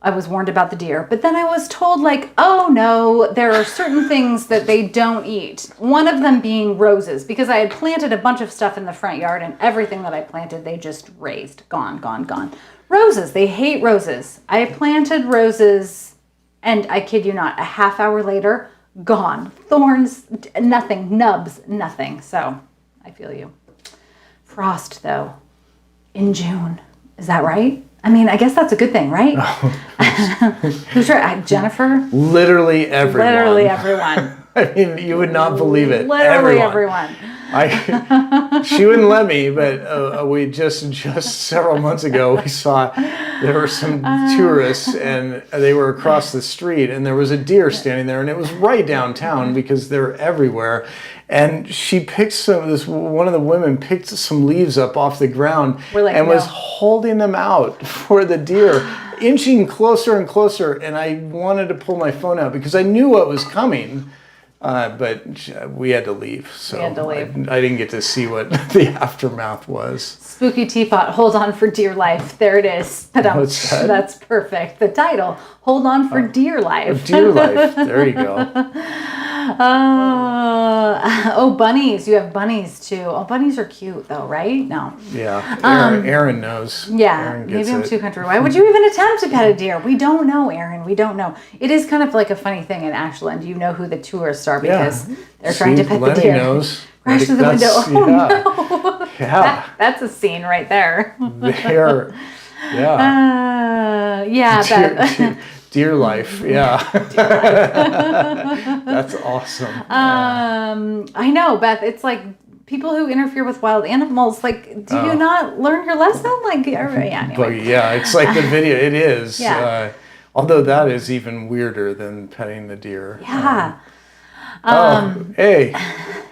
Speaker 2: I was warned about the deer, but then I was told, like, oh no, there are certain things that they don't eat. One of them being roses, because I had planted a bunch of stuff in the front yard, and everything that I planted, they just raised. Gone. Roses, they hate roses. I planted roses, and I kid you not, a half hour later, gone. Thorns, nothing, nubs, nothing. So, I feel you. Frost, though, in June. Is that right? I mean, I guess that's a good thing, right? Who's right? Jennifer?
Speaker 3: Literally everyone. I mean, you would not believe it.
Speaker 2: Literally everyone.
Speaker 3: She wouldn't let me, but we just several months ago, we saw there were some tourists, and they were across the street, and there was a deer standing there, and it was right downtown because they're everywhere. And she picked one of the women picked some leaves up off the ground was holding them out for the deer, inching closer and closer. And I wanted to pull my phone out because I knew what was coming. But we had to leave. So I didn't get to see what the aftermath was.
Speaker 2: Spooky Teapot, hold on for dear life. There it is.
Speaker 3: What's that?
Speaker 2: That's perfect. The title, hold on for dear life.
Speaker 3: Dear life. There you go.
Speaker 2: Oh, bunnies. You have bunnies too. Oh, bunnies are cute though, right? No.
Speaker 3: Yeah. Aaron knows.
Speaker 2: Yeah.
Speaker 3: Aaron
Speaker 2: Maybe I'm too country. Why would you even attempt to pet a deer? We don't know, Aaron. We don't know. It is kind of like a funny thing in Ashland. You know who the tourists are because they're trying to pet the deer.
Speaker 3: Knows.
Speaker 2: Crash through the window. Oh no.
Speaker 3: Yeah.
Speaker 2: That's a scene right there.
Speaker 3: There. Yeah. Deer life, yeah. That's awesome.
Speaker 2: I know, Beth. It's like people who interfere with wild animals. Like, do you not learn your lesson? Like, anyway.
Speaker 3: But yeah, it's like the video. It is.
Speaker 2: Yeah.
Speaker 3: Although that is even weirder than petting the deer.
Speaker 2: Yeah.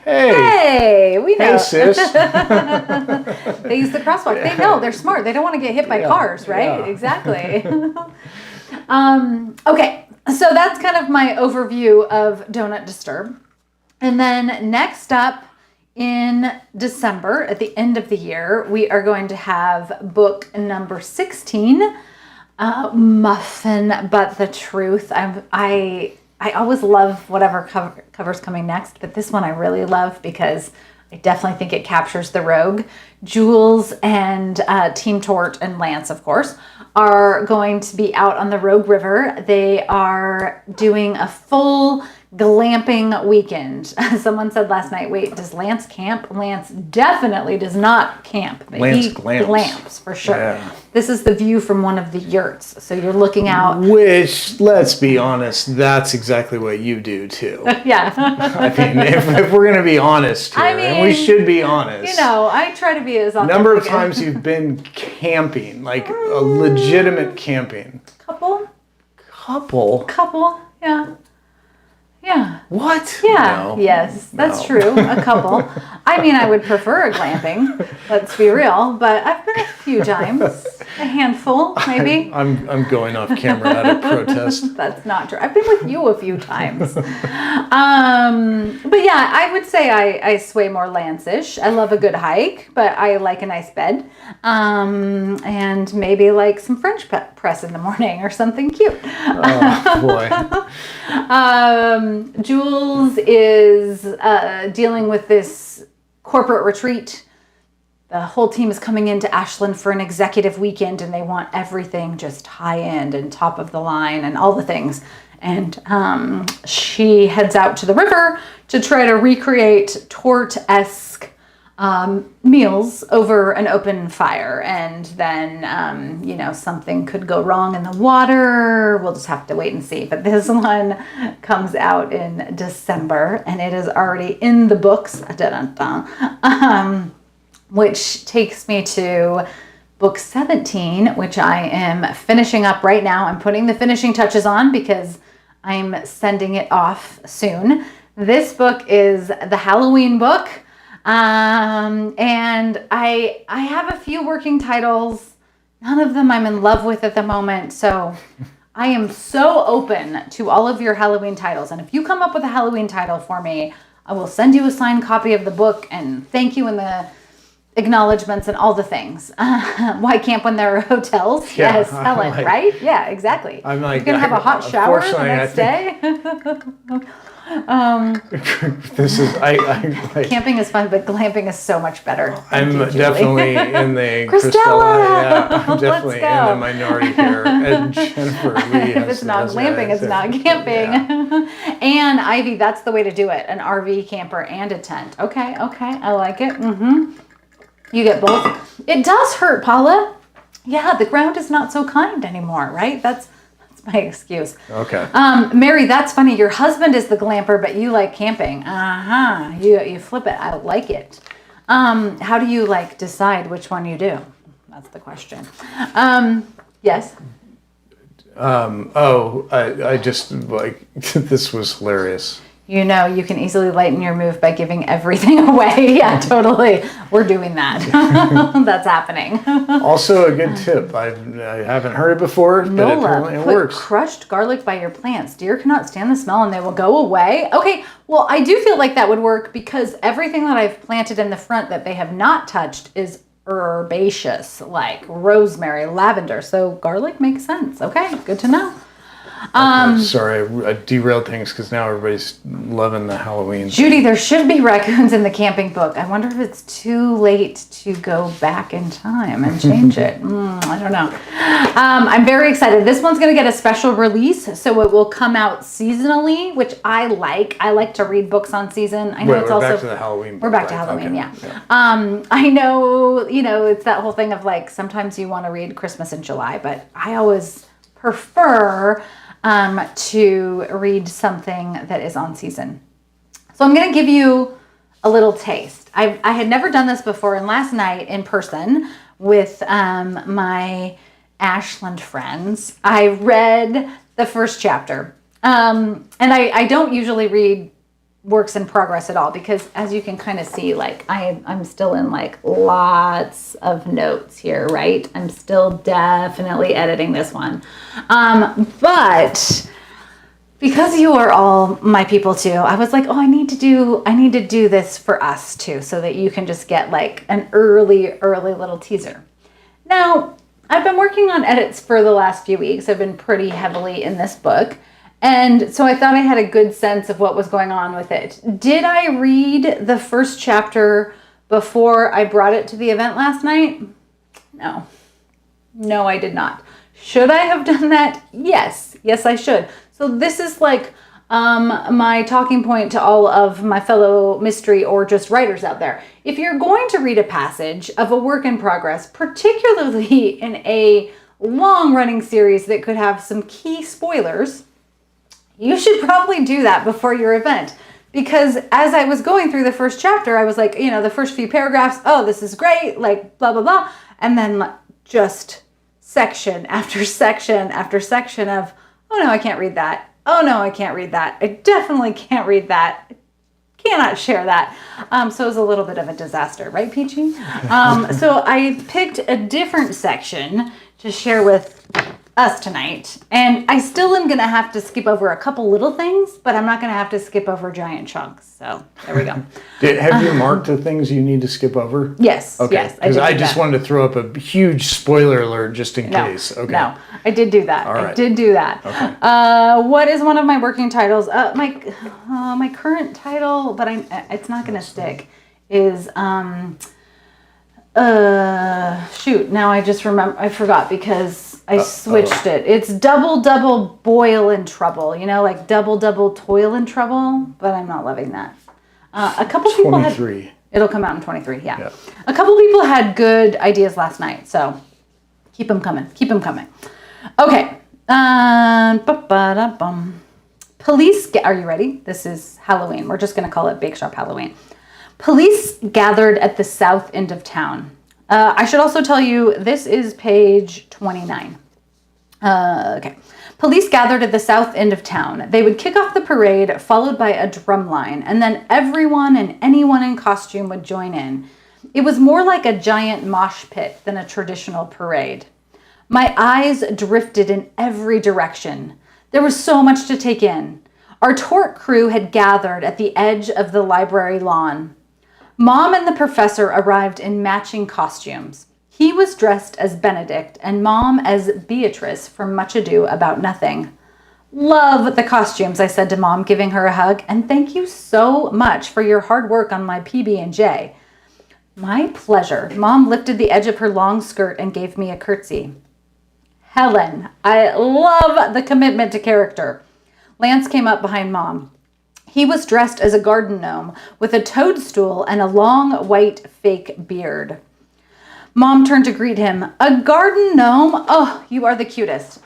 Speaker 3: Hey,
Speaker 2: we know.
Speaker 3: Hey, sis.
Speaker 2: They use the crosswalk. They know. They're smart. They don't want to get hit by cars, right?
Speaker 3: Yeah.
Speaker 2: Exactly. Okay. So that's kind of my overview of Donut Disturb. And then next up in December, at the end of the year, we are going to have book number 16, Muffin But the Truth. I always love whatever cover's coming next, but this one I really love because I definitely think it captures the rogue. Jules and Team Tort and Lance, of course, are going to be out on the Rogue River. They are doing a full glamping weekend. Someone said last night, wait, does Lance camp? Lance definitely does not camp. But
Speaker 3: Lance
Speaker 2: he
Speaker 3: glamps.
Speaker 2: glamps for sure.
Speaker 3: Yeah.
Speaker 2: This is the view from one of the yurts. So you're looking out.
Speaker 3: Which, let's be honest, that's exactly what you do too.
Speaker 2: Yeah.
Speaker 3: I mean, if we're going to be honest here, and we should be honest.
Speaker 2: You know, I try to be as authentic.
Speaker 3: Number of times you've been camping, like a legitimate camping.
Speaker 2: Couple, yeah. Yeah.
Speaker 3: What?
Speaker 2: Yeah.
Speaker 3: No.
Speaker 2: Yes, that's
Speaker 3: No.
Speaker 2: true. A couple. I mean, I would prefer a glamping. Let's be real. But I've been a few times, a handful, maybe.
Speaker 3: I'm going off camera out of protest.
Speaker 2: That's not true. I've been with you a few times. But yeah, I would say I sway more Lance-ish. I love a good hike, but I like a nice bed. And maybe like some French press in the morning or something cute.
Speaker 3: Oh boy.
Speaker 2: Jules is dealing with this corporate retreat. The whole team is coming into Ashland for an executive weekend, and they want everything just high-end and top of the line and all the things. And she heads out to the river to try to recreate Tort-esque meals over an open fire. And then, something could go wrong in the water. We'll just have to wait and see. But this one comes out in December, and it is already in the books. Which takes me to book 17, which I am finishing up right now. I'm putting the finishing touches on because I'm sending it off soon. This book is the Halloween book. And I have a few working titles. None of them I'm in love with at the moment. So I am so open to all of your Halloween titles. And if you come up with a Halloween title for me, I will send you a signed copy of the book and thank you in the acknowledgments and all the things. Why camp when there are hotels?
Speaker 3: Yeah,
Speaker 2: Yes, Helen,
Speaker 3: like,
Speaker 2: right? Yeah, exactly.
Speaker 3: I'm like,
Speaker 2: you can have a hot shower the
Speaker 3: unfortunately,
Speaker 2: next day.
Speaker 3: This is like,
Speaker 2: Camping is fun, but glamping is so much better.
Speaker 3: I'm
Speaker 2: Thank you, Julie.
Speaker 3: definitely in the
Speaker 2: Christella!
Speaker 3: Yeah, I'm definitely
Speaker 2: Let's go.
Speaker 3: in the minority here. And Jennifer Lee
Speaker 2: If it's not glamping, it's not camping.
Speaker 3: Yeah.
Speaker 2: And Ivy, that's the way to do it. An RV camper and a tent. Okay, I like it. You get both. It does hurt, Paula. Yeah, the ground is not so kind anymore, right? That's my excuse.
Speaker 3: Okay.
Speaker 2: Mary, that's funny. Your husband is the glamper, but you like camping. You flip it. I like it. How do you decide which one you do? That's the question. Yes.
Speaker 3: I just this was hilarious.
Speaker 2: You can easily lighten your move by giving everything away. Yeah, totally. We're doing that. That's happening.
Speaker 3: Also a good tip. I haven't heard it before, but apparently it
Speaker 2: put
Speaker 3: works.
Speaker 2: crushed garlic by your plants. Deer cannot stand the smell and they will go away. Okay, well, I do feel like that would work because everything that I've planted in the front that they have not touched is herbaceous, like rosemary, lavender. So garlic makes sense. Okay, good to know.
Speaker 3: Sorry, I derailed things because now everybody's loving the Halloween.
Speaker 2: Judy, there should be raccoons in the camping book. I wonder if it's too late to go back in time and change it. I don't know. I'm very excited. This one's going to get a special release, so it will come out seasonally, which I like. I like to read books on season. I know
Speaker 3: Wait,
Speaker 2: it's
Speaker 3: we're
Speaker 2: also
Speaker 3: back to the Halloween book,
Speaker 2: We're back to
Speaker 3: right?
Speaker 2: Halloween,
Speaker 3: Okay.
Speaker 2: yeah. I know, it's that whole thing of sometimes you want to read Christmas in July, but I always prefer to read something that is on season. So I'm going to give you a little taste. I had never done this before, and last night in person with my Ashland friends, I read the first chapter. And I don't usually read works in progress at all because, as you can kind of see, I'm still in lots of notes here, right? I'm still definitely editing this one. But because you are all my people too, I was like, oh, I need to do this for us too, so that you can just get like an early little teaser. Now, I've been working on edits for the last few weeks. I've been pretty heavily in this book. And so I thought I had a good sense of what was going on with it. Did I read the first chapter before I brought it to the event last night? No. No, I did not. Should I have done that? Yes. Yes, I should. So this is like my talking point to all of my fellow mystery or just writers out there. If you're going to read a passage of a work in progress, particularly in a long-running series that could have some key spoilers, you should probably do that before your event. Because as I was going through the first chapter, I was like, the first few paragraphs, oh, this is great, like blah, blah, blah. And then just section after section after section of, oh no, I can't read that. Oh no, I can't read that. I definitely can't read that. Cannot share that. So it was a little bit of a disaster, right, Peachy? So I picked a different section to share with us tonight. And I still am going to have to skip over a couple little things, but I'm not going to have to skip over giant chunks. So there we go.
Speaker 3: Have you marked the things you need to skip over?
Speaker 2: Yes.
Speaker 3: Okay.
Speaker 2: Yes.
Speaker 3: Because I just wanted to throw up a huge spoiler alert just in case. Okay.
Speaker 2: No, I did do that.
Speaker 3: All right.
Speaker 2: I did do that.
Speaker 3: Okay.
Speaker 2: What is one of my working titles? My current title, but it's not going to stick, is shoot, now I just remember, I forgot because I switched it. It's double boil and trouble, like double toil and trouble, but I'm not loving that. A couple people
Speaker 3: 23.
Speaker 2: It'll come out in 23, yeah. A couple people had good ideas last night, so keep them coming. Okay. Police, are you ready? This is Halloween. We're just going to call it Bake Shop Halloween. Police gathered at the south end of town. I should also tell you, this is page 29. Okay. Police gathered at the south end of town. They would kick off the parade, followed by a drum line, and then everyone and anyone in costume would join in. It was more like a giant mosh pit than a traditional parade. My eyes drifted in every direction. There was so much to take in. Our tort crew had gathered at the edge of the library lawn. Mom and the professor arrived in matching costumes. He was dressed as Benedict and Mom as Beatrice from Much Ado About Nothing. Love the costumes, I said to Mom, giving her a hug, and thank you so much for your hard work on my PB&J. My pleasure. Mom lifted the edge of her long skirt and gave me a curtsy. Helen, I love the commitment to character. Lance came up behind Mom. He was dressed as a garden gnome with a toadstool and a long white fake beard. Mom turned to greet him. A garden gnome? Oh, you are the cutest.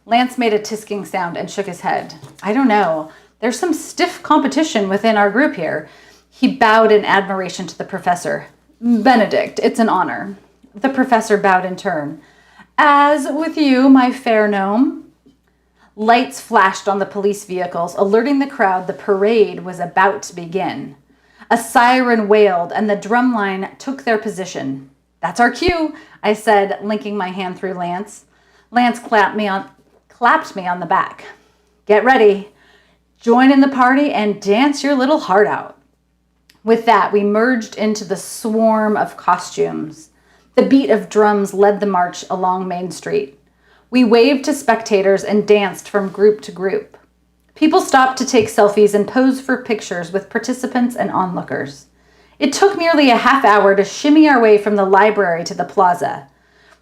Speaker 2: Lance made a tisking sound and shook his head. I don't know. There's some stiff competition within our group here. He bowed in admiration to the professor. Benedict, it's an honor. The professor bowed in turn. As with you, my fair gnome. Lights flashed on the police vehicles, alerting the crowd the parade was about to begin. A siren wailed, and the drumline took their position. That's our cue, I said, linking my hand through Lance. Lance clapped me on the back. Get ready. Join in the party and dance your little heart out. With that, we merged into the swarm of costumes. The beat of drums led the march along Main Street. We waved to spectators and danced from group to group. People stopped to take selfies and pose for pictures with participants and onlookers. It took nearly a half hour to shimmy our way from the library to the plaza.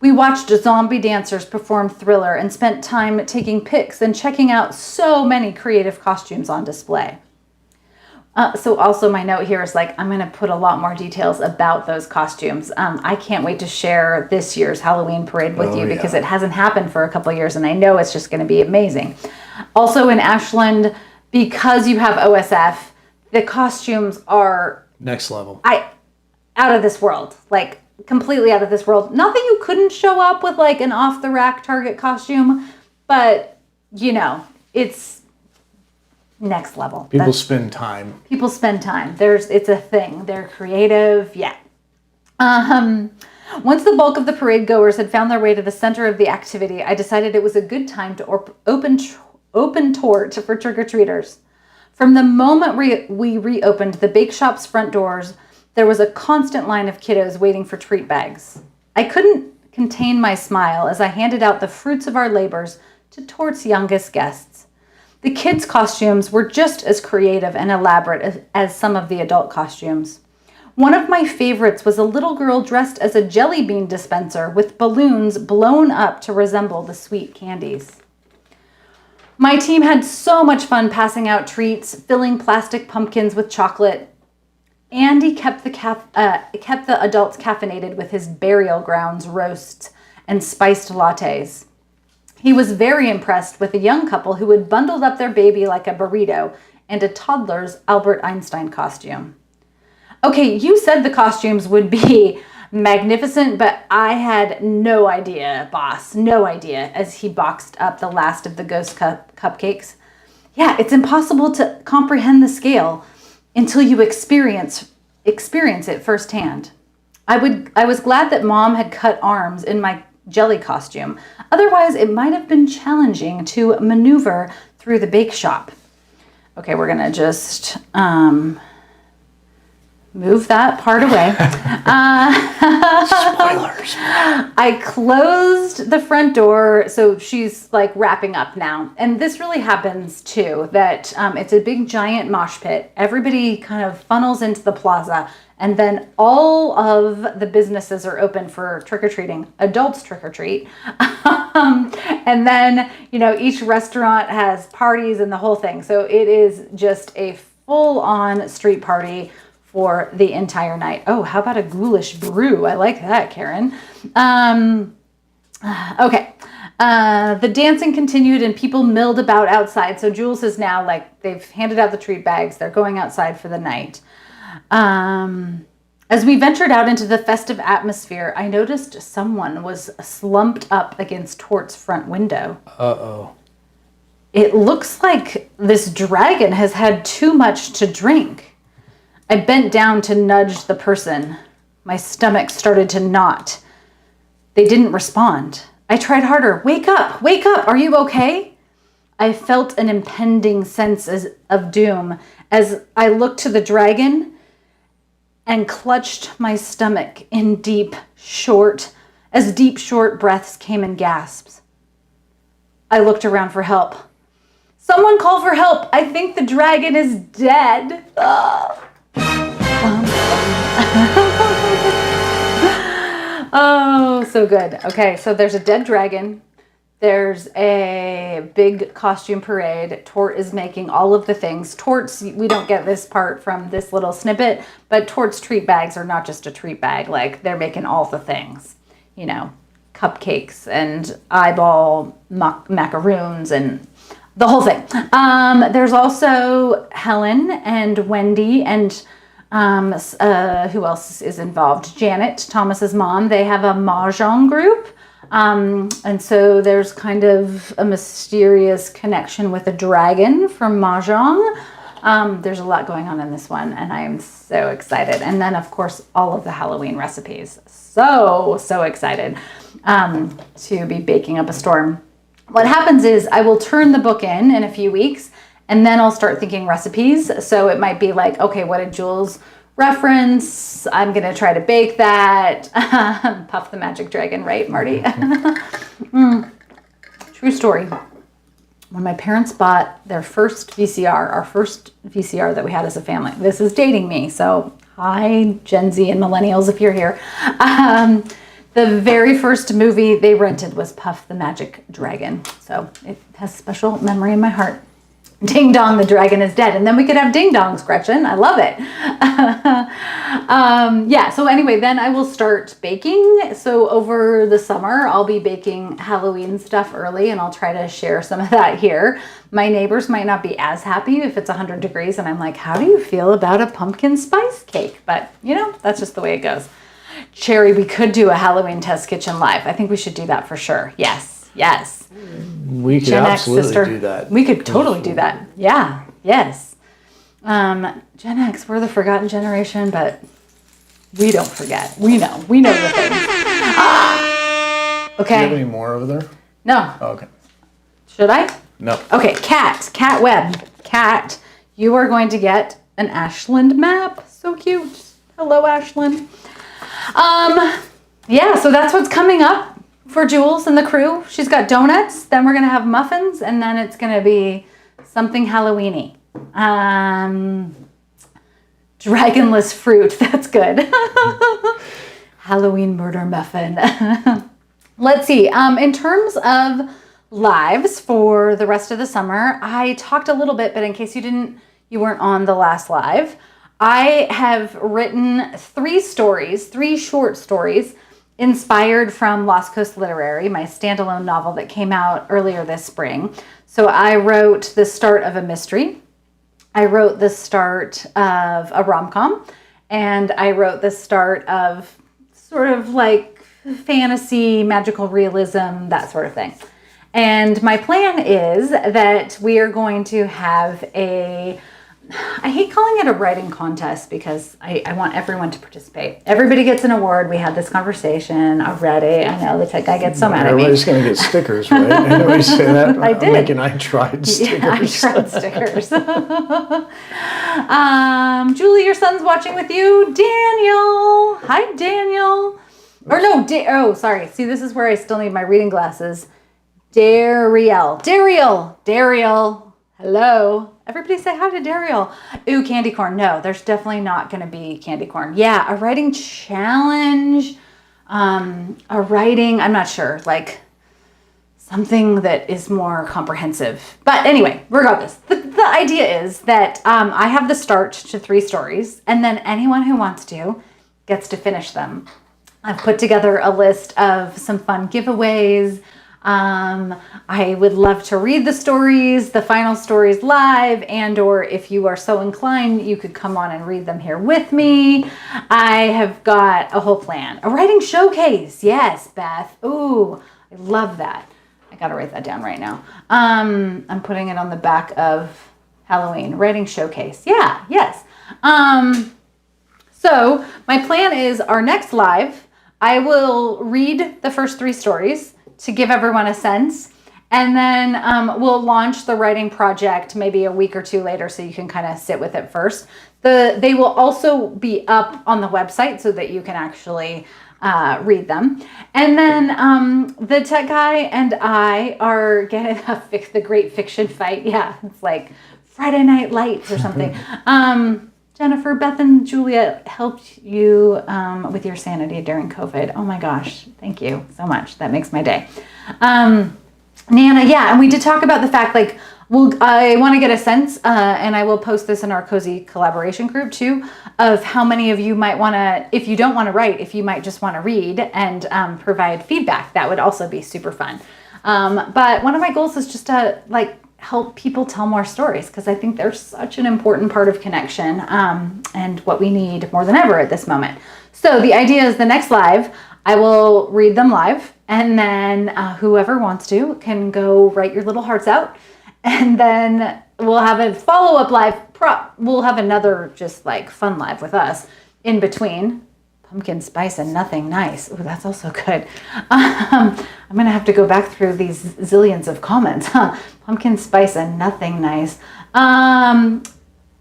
Speaker 2: We watched zombie dancers perform Thriller and spent time taking pics and checking out so many creative costumes on display. So also my note here is I'm going to put a lot more details about those costumes. I can't wait to share this year's Halloween parade with you because it hasn't happened for a couple of years and I know it's just going to be amazing. Also in Ashland, because you have OSF, the costumes are
Speaker 3: next level.
Speaker 2: Out of this world, completely out of this world. Not that you couldn't show up with an off the rack Target costume, but it's next level.
Speaker 3: People spend time.
Speaker 2: It's a thing. They're creative. Yeah. Once the bulk of the parade goers had found their way to the center of the activity, I decided it was a good time to open open tort for trick-or-treaters. From the moment we reopened the bake shop's front doors, there was a constant line of kiddos waiting for treat bags. I couldn't contain my smile as I handed out the fruits of our labors to Tort's youngest guests. The kids' costumes were just as creative and elaborate as some of the adult costumes. One of my favorites was a little girl dressed as a jelly bean dispenser with balloons blown up to resemble the sweet candies. My team had so much fun passing out treats, filling plastic pumpkins with chocolate. Andy kept the adults caffeinated with his burial grounds roasts and spiced lattes. He was very impressed with a young couple who had bundled up their baby like a burrito and a toddler's Albert Einstein costume. Okay, you said the costumes would be magnificent, but I had no idea, boss, no idea, as he boxed up the last of the ghost cupcakes. Yeah, it's impossible to comprehend the scale until you experience it firsthand. I was glad that Mom had cut arms in my jelly costume. Otherwise, it might have been challenging to maneuver through the bake shop. Okay, we're gonna just move that part away.
Speaker 3: Spoilers.
Speaker 2: I closed the front door, so she's like wrapping up now. And this really happens too, that it's a big giant mosh pit. Everybody kind of funnels into the plaza, and then all of the businesses are open for trick-or-treating. Adults trick-or-treat. And then, each restaurant has parties and the whole thing. So it is just a full-on street party for the entire night. Oh, how about a ghoulish brew? I like that, Karen. Okay. The dancing continued and people milled about outside. So Jules is now they've handed out the treat bags. They're going outside for the night. As we ventured out into the festive atmosphere, I noticed someone was slumped up against Tort's front window.
Speaker 3: Uh-oh.
Speaker 2: It looks like this dragon has had too much to drink. I bent down to nudge the person. My stomach started to knot. They didn't respond. I tried harder. Wake up! Wake up! Are you okay? I felt an impending sense of doom as I looked to the dragon and clutched my stomach in deep, short breaths came in gasps. I looked around for help. Someone call for help! I think the dragon is dead. Oh, so good. Okay, so there's a dead dragon. There's a big costume parade. Tort is making all of the things. We don't get this part from this little snippet, but Tort's treat bags are not just a treat bag. They're making all the things. Cupcakes and eyeball macaroons and the whole thing. There's also Helen and Wendy and who else is involved? Janet, Thomas's mom. They have a mahjong group. And so there's kind of a mysterious connection with a dragon from mahjong. There's a lot going on in this one, and I am so excited. And then, of course, all of the Halloween recipes. So excited to be baking up a storm. What happens is I will turn the book in a few weeks, and then I'll start thinking recipes. So it might be like, okay, what did Jules reference? I'm going to try to bake that. Puff the Magic Dragon, right, Marty? True story. When my parents bought their first VCR, our first VCR that we had as a family, this is dating me, so hi, Gen Z and millennials if you're here. The very first movie they rented was Puff the Magic Dragon. So it has special memory in my heart. Ding dong, the dragon is dead. And then we could have ding dongs, Gretchen. I love it. So anyway, then I will start baking. So over the summer, I'll be baking Halloween stuff early, and I'll try to share some of that here. My neighbors might not be as happy if it's 100 degrees and I'm like, how do you feel about a pumpkin spice cake? But, that's just the way it goes. Cherry, we could do a Halloween test kitchen live. I think we should do that for sure. Yes.
Speaker 3: We could
Speaker 2: Gen
Speaker 3: absolutely do that.
Speaker 2: We could totally do that. Yeah. Yes. Gen X, we're the forgotten generation, but we don't forget. We know the things. Okay.
Speaker 3: Do you have any more over there?
Speaker 2: No.
Speaker 3: Oh, okay.
Speaker 2: Should I?
Speaker 3: No.
Speaker 2: Okay, Cat Webb. Cat, you are going to get an Ashland map. So cute. Hello, Ashland. Yeah, so that's what's coming up for Jules and the crew. She's got donuts, then we're going to have muffins, and then it's going to be something Halloween-y. Dragonless fruit. That's good. Halloween murder muffin. Let's see. In terms of lives for the rest of the summer, I talked a little bit, but in case you weren't on the last live, I have written 3 short stories inspired from Lost Coast Literary, my standalone novel that came out earlier this spring. So I wrote the start of a mystery. I wrote the start of a rom-com, and I wrote the start of sort of like fantasy, magical realism, that sort of thing. And my plan is that we are going to have I hate calling it a writing contest because I want everyone to participate. Everybody gets an award. We had this conversation already. I know the tech guy gets so mad at me.
Speaker 3: Everybody's going to get stickers, right? I know you say that.
Speaker 2: I did.
Speaker 3: I tried stickers.
Speaker 2: Yeah, I tried stickers. Julie, your son's watching with you. Daniel. Hi, Daniel. Or no, sorry. See, this is where I still need my reading glasses. Dariel. Hello. Everybody say hi to Dariel. Ooh, candy corn. No, there's definitely not going to be candy corn. Yeah, a writing challenge. I'm not sure, like something that is more comprehensive. But anyway, regardless, the idea is that I have the start to 3 stories, and then anyone who wants to gets to finish them. I've put together a list of some fun giveaways. I would love to read the final stories live, and or if you are so inclined, you could come on and read them here with me. I have got a whole plan. A writing showcase. Yes, Beth. Ooh, I love that. I got to write that down right now. I'm putting it on the back of Halloween. Writing showcase. Yeah, yes. So my plan is our next live, I will read the first 3 stories to give everyone a sense. And then we'll launch the writing project maybe a week or 2 later so you can kind of sit with it first. They will also be up on the website so that you can actually read them. And then the tech guy and I are getting the great fiction fight. Yeah, it's like Friday Night Lights or something. Jennifer, Beth, and Julia helped you with your sanity during COVID. Oh my gosh, thank you so much. That makes my day. Nana, yeah, and we did talk about the fact, like, I want to get a sense, and I will post this in our cozy collaboration group too, of how many of you might want to, if you don't want to write, if you might just want to read and provide feedback. That would also be super fun. But one of my goals is just to help people tell more stories, because I think they're such an important part of connection and what we need more than ever at this moment. So the idea is the next live, I will read them live, and then whoever wants to can go write your little hearts out, and then we'll have a follow-up live. We'll have another just fun live with us in between. Pumpkin spice and nothing nice. Oh, that's also good. I'm going to have to go back through these zillions of comments. Pumpkin spice and nothing nice. And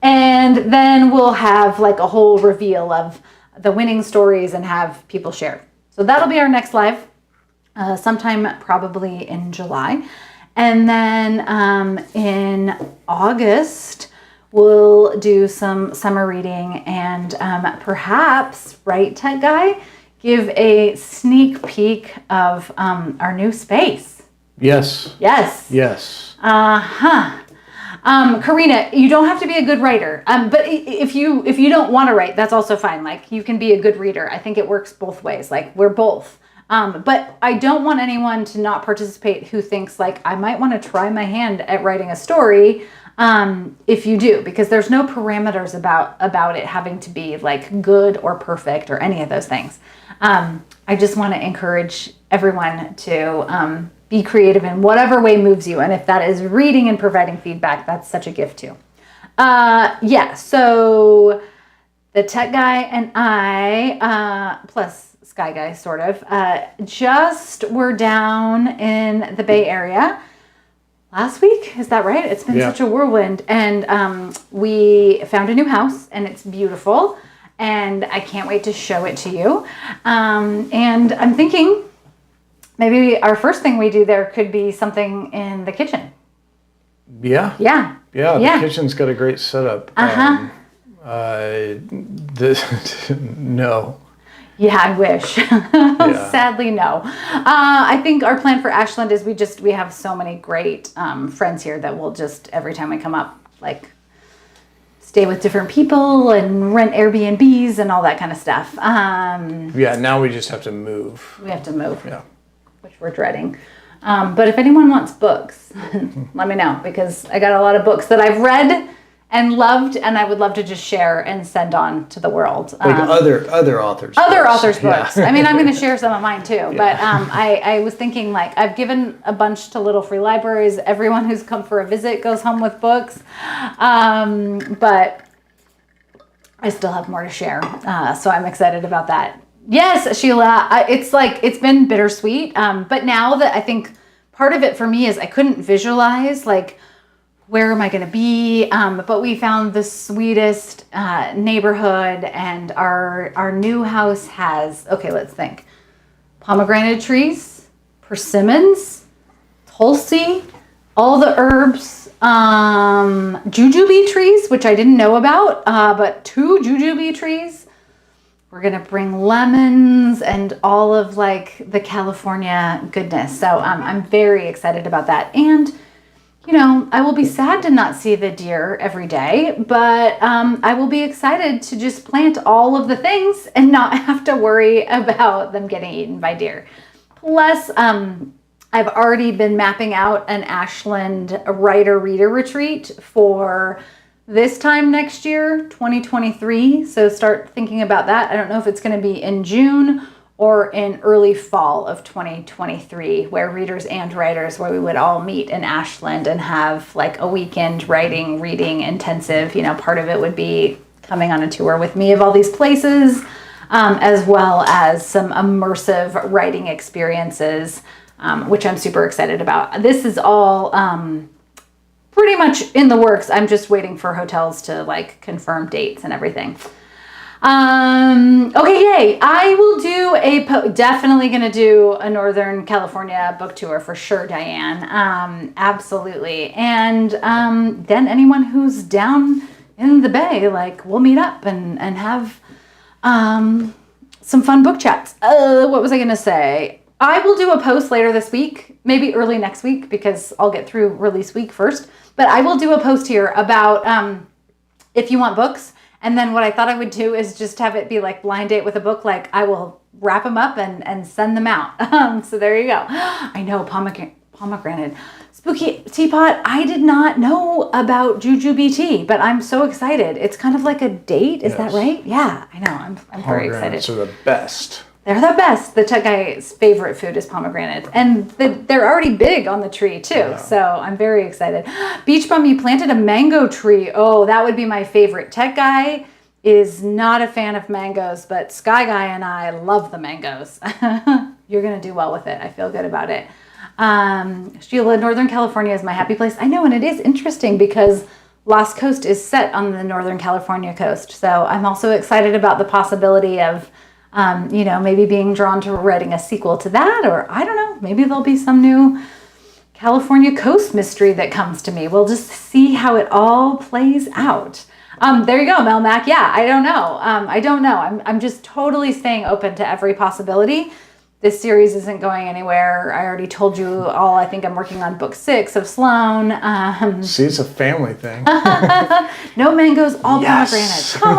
Speaker 2: then we'll have a whole reveal of the winning stories and have people share. So that'll be our next live, sometime probably in July. And then in August, we'll do some summer reading and perhaps, right, Tech Guy, give a sneak peek of our new space.
Speaker 3: Yes.
Speaker 2: Yes.
Speaker 3: Yes.
Speaker 2: Karina, you don't have to be a good writer, but if you don't want to write, that's also fine. You can be a good reader. I think it works both ways. We're both. But I don't want anyone to not participate who thinks I might want to try my hand at writing a story. If you do, because there's no parameters about it having to be good or perfect or any of those things. I just want to encourage everyone to be creative in whatever way moves you. And if that is reading and providing feedback, that's such a gift too. So the tech guy and I, plus Sky Guy sort of, just were down in the Bay Area last week. Is that right? It's been
Speaker 3: Yeah.
Speaker 2: such a whirlwind. And we found a new house, and it's beautiful. And I can't wait to show it to you. And I'm thinking maybe our first thing we do there could be something in the kitchen.
Speaker 3: Yeah.
Speaker 2: Yeah.
Speaker 3: Yeah, the
Speaker 2: Yeah.
Speaker 3: kitchen's got a great setup.
Speaker 2: Uh-huh.
Speaker 3: No.
Speaker 2: Yeah, I wish. Sadly, no. I think our plan for Ashland is we have so many great friends here that we'll just, every time we come up, like, stay with different people and rent Airbnbs and all that kind of stuff.
Speaker 3: Yeah, now we just have to move.
Speaker 2: We have to move,
Speaker 3: Yeah.
Speaker 2: which we're dreading. But if anyone wants books, let me know, because I got a lot of books that I've read and loved, and I would love to just share and send on to the world.
Speaker 3: Like other authors.
Speaker 2: Other
Speaker 3: books.
Speaker 2: authors'
Speaker 3: Yeah.
Speaker 2: books. I mean, I'm going to share some of mine too. But I was thinking, like, I've given a bunch to Little Free Libraries. Everyone who's come for a visit goes home with books. But I still have more to share. So I'm excited about that. Yes, Sheila, it's been bittersweet. But now that I think part of it for me is I couldn't visualize, like, where am I going to be? But we found the sweetest neighborhood, and our new house has, okay, let's think. Pomegranate trees, persimmons, tulsi, all the herbs, jujube trees, which I didn't know about, but 2 jujube trees. We're going to bring lemons and all of, like, the California goodness. So I'm very excited about that. And you know, I will be sad to not see the deer every day, but I will be excited to just plant all of the things and not have to worry about them getting eaten by deer. Plus, I've already been mapping out an Ashland writer-reader retreat for this time next year, 2023. So start thinking about that. I don't know if it's going to be in June or in early fall of 2023, where readers and writers, where we would all meet in Ashland and have like a weekend reading intensive. You know, part of it would be coming on a tour with me of all these places, as well as some immersive writing experiences, which I'm super excited about. This is all pretty much in the works. I'm just waiting for hotels to like confirm dates and everything. Okay, yay. I will do definitely going to do a Northern California book tour for sure, Diane. Absolutely. And then anyone who's down in the Bay, like, we'll meet up and have some fun book chats. What was I going to say? I will do a post later this week, maybe early next week, because I'll get through release week first. But I will do a post here about if you want books. And then what I thought I would do is just have it be like blind date with a book. Like, I will wrap them up and send them out. So there you go. I know, pomegranate. Spooky Teapot, I did not know about jujube tea, but I'm so excited. It's kind of like a date. Is that right? Yeah, I know. I'm very excited.
Speaker 3: Pomegranates are the best.
Speaker 2: They're the best. The tech guy's favorite food is pomegranates. And they're already big on the tree, too. Yeah. So I'm very excited. Beach Bum, you planted a mango tree. Oh, that would be my favorite. Tech guy is not a fan of mangoes, but Sky Guy and I love the mangoes. You're going to do well with it. I feel good about it. Sheila, Northern California is my happy place. I know, and it is interesting because Lost Coast is set on the Northern California coast. So I'm also excited about the possibility of maybe being drawn to writing a sequel to that, or I don't know, maybe there'll be some new California coast mystery that comes to me. We'll just see how it all plays out. There you go, Mel Mac. Yeah, I don't know. I'm just totally staying open to every possibility. This series isn't going anywhere. I already told you all. I think I'm working on book 6 of Sloan.
Speaker 3: See, it's a family thing.
Speaker 2: No mangoes, all
Speaker 3: Yes.
Speaker 2: pomegranates. Come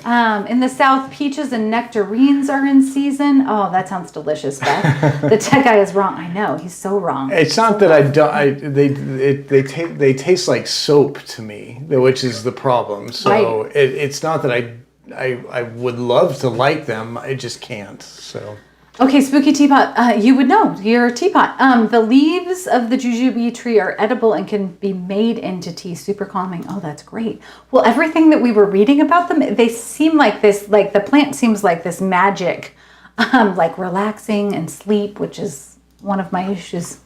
Speaker 2: on. In the South, peaches and nectarines are in season. Oh, that sounds delicious, Beth. The tech guy is wrong. I know, he's so wrong.
Speaker 3: It's not that I don't. They taste like soap to me, which is the problem. So
Speaker 2: Right.
Speaker 3: it's not that I would love to like them. I just can't. So.
Speaker 2: Okay, Spooky Teapot, you would know. You're a teapot. The leaves of the jujube tree are edible and can be made into tea. Super calming. Oh, that's great. Well, everything that we were reading about them, they seem like this, like the plant seems like this magic, like relaxing and sleep, which is one of my issues.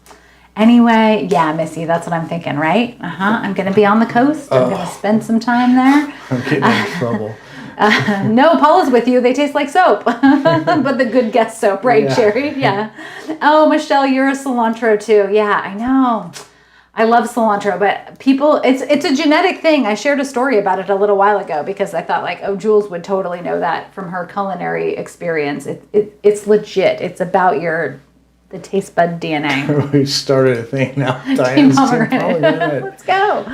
Speaker 2: Anyway, yeah, Missy, that's what I'm thinking, right? I'm going to be on the coast. I'm going to spend some time there.
Speaker 3: I'm getting in trouble.
Speaker 2: No, Paula's with you. They taste like soap, but the good guest soap, right,
Speaker 3: Yeah.
Speaker 2: Sherry? Yeah. Oh, Michelle, you're a cilantro too. Yeah, I know. I love cilantro, but people, it's a genetic thing. I shared a story about it a little while ago because I thought like, oh, Jules would totally know that from her culinary experience. It's legit. It's about the taste bud DNA.
Speaker 3: We started a thing now. Diane's Team Pomegranate.
Speaker 2: Let's go.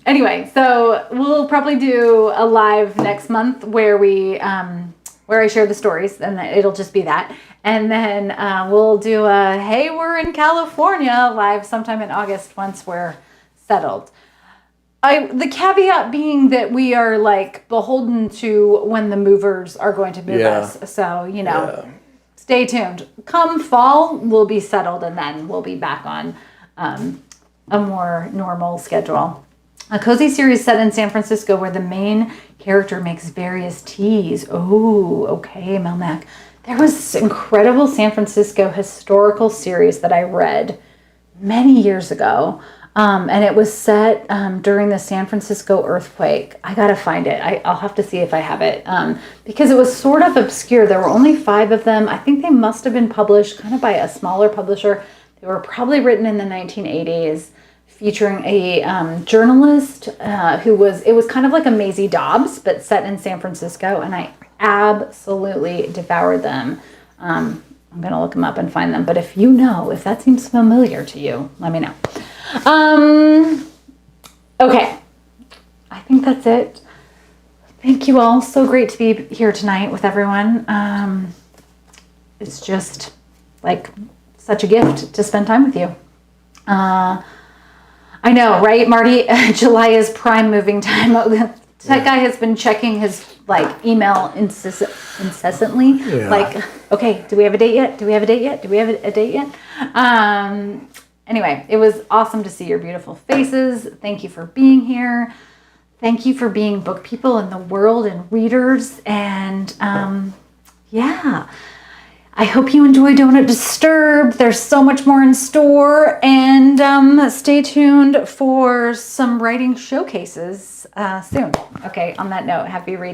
Speaker 2: Anyway, so we'll probably do a live next month where I share the stories, and it'll just be that. And then we'll do a Hey, we're in California live sometime in August once we're settled. The caveat being that we are like beholden to when the movers are going to move us. So, stay tuned. Come fall, we'll be settled, and then we'll be back on a more normal schedule. A cozy series set in San Francisco where the main character makes various teas. Oh, okay, Melmac. There was this incredible San Francisco historical series that I read many years ago. And it was set during the San Francisco earthquake. I gotta find it. I'll have to see if I have it. Because it was sort of obscure. There were only 5 of them. I think they must have been published kind of by a smaller publisher. They were probably written in the 1980s, featuring a journalist it was kind of like a Maisie Dobbs, but set in San Francisco. And I absolutely devoured them. I'm gonna look them up and find them. But if that seems familiar to you, let me know. Okay. I think that's it. Thank you all. So great to be here tonight with everyone. It's just like such a gift to spend time with you. I know, right, Marty? July is prime moving time. That guy has been checking his email incessantly. Yeah. Like, okay, do we have a date yet? Do we have a date yet? Do we have a date yet? Anyway, it was awesome to see your beautiful faces. Thank you for being here. Thank you for being book people in the world and readers. And I hope you enjoy Donut Disturb. There's so much more in store. And stay tuned for some writing showcases soon. Okay, on that note, happy reading.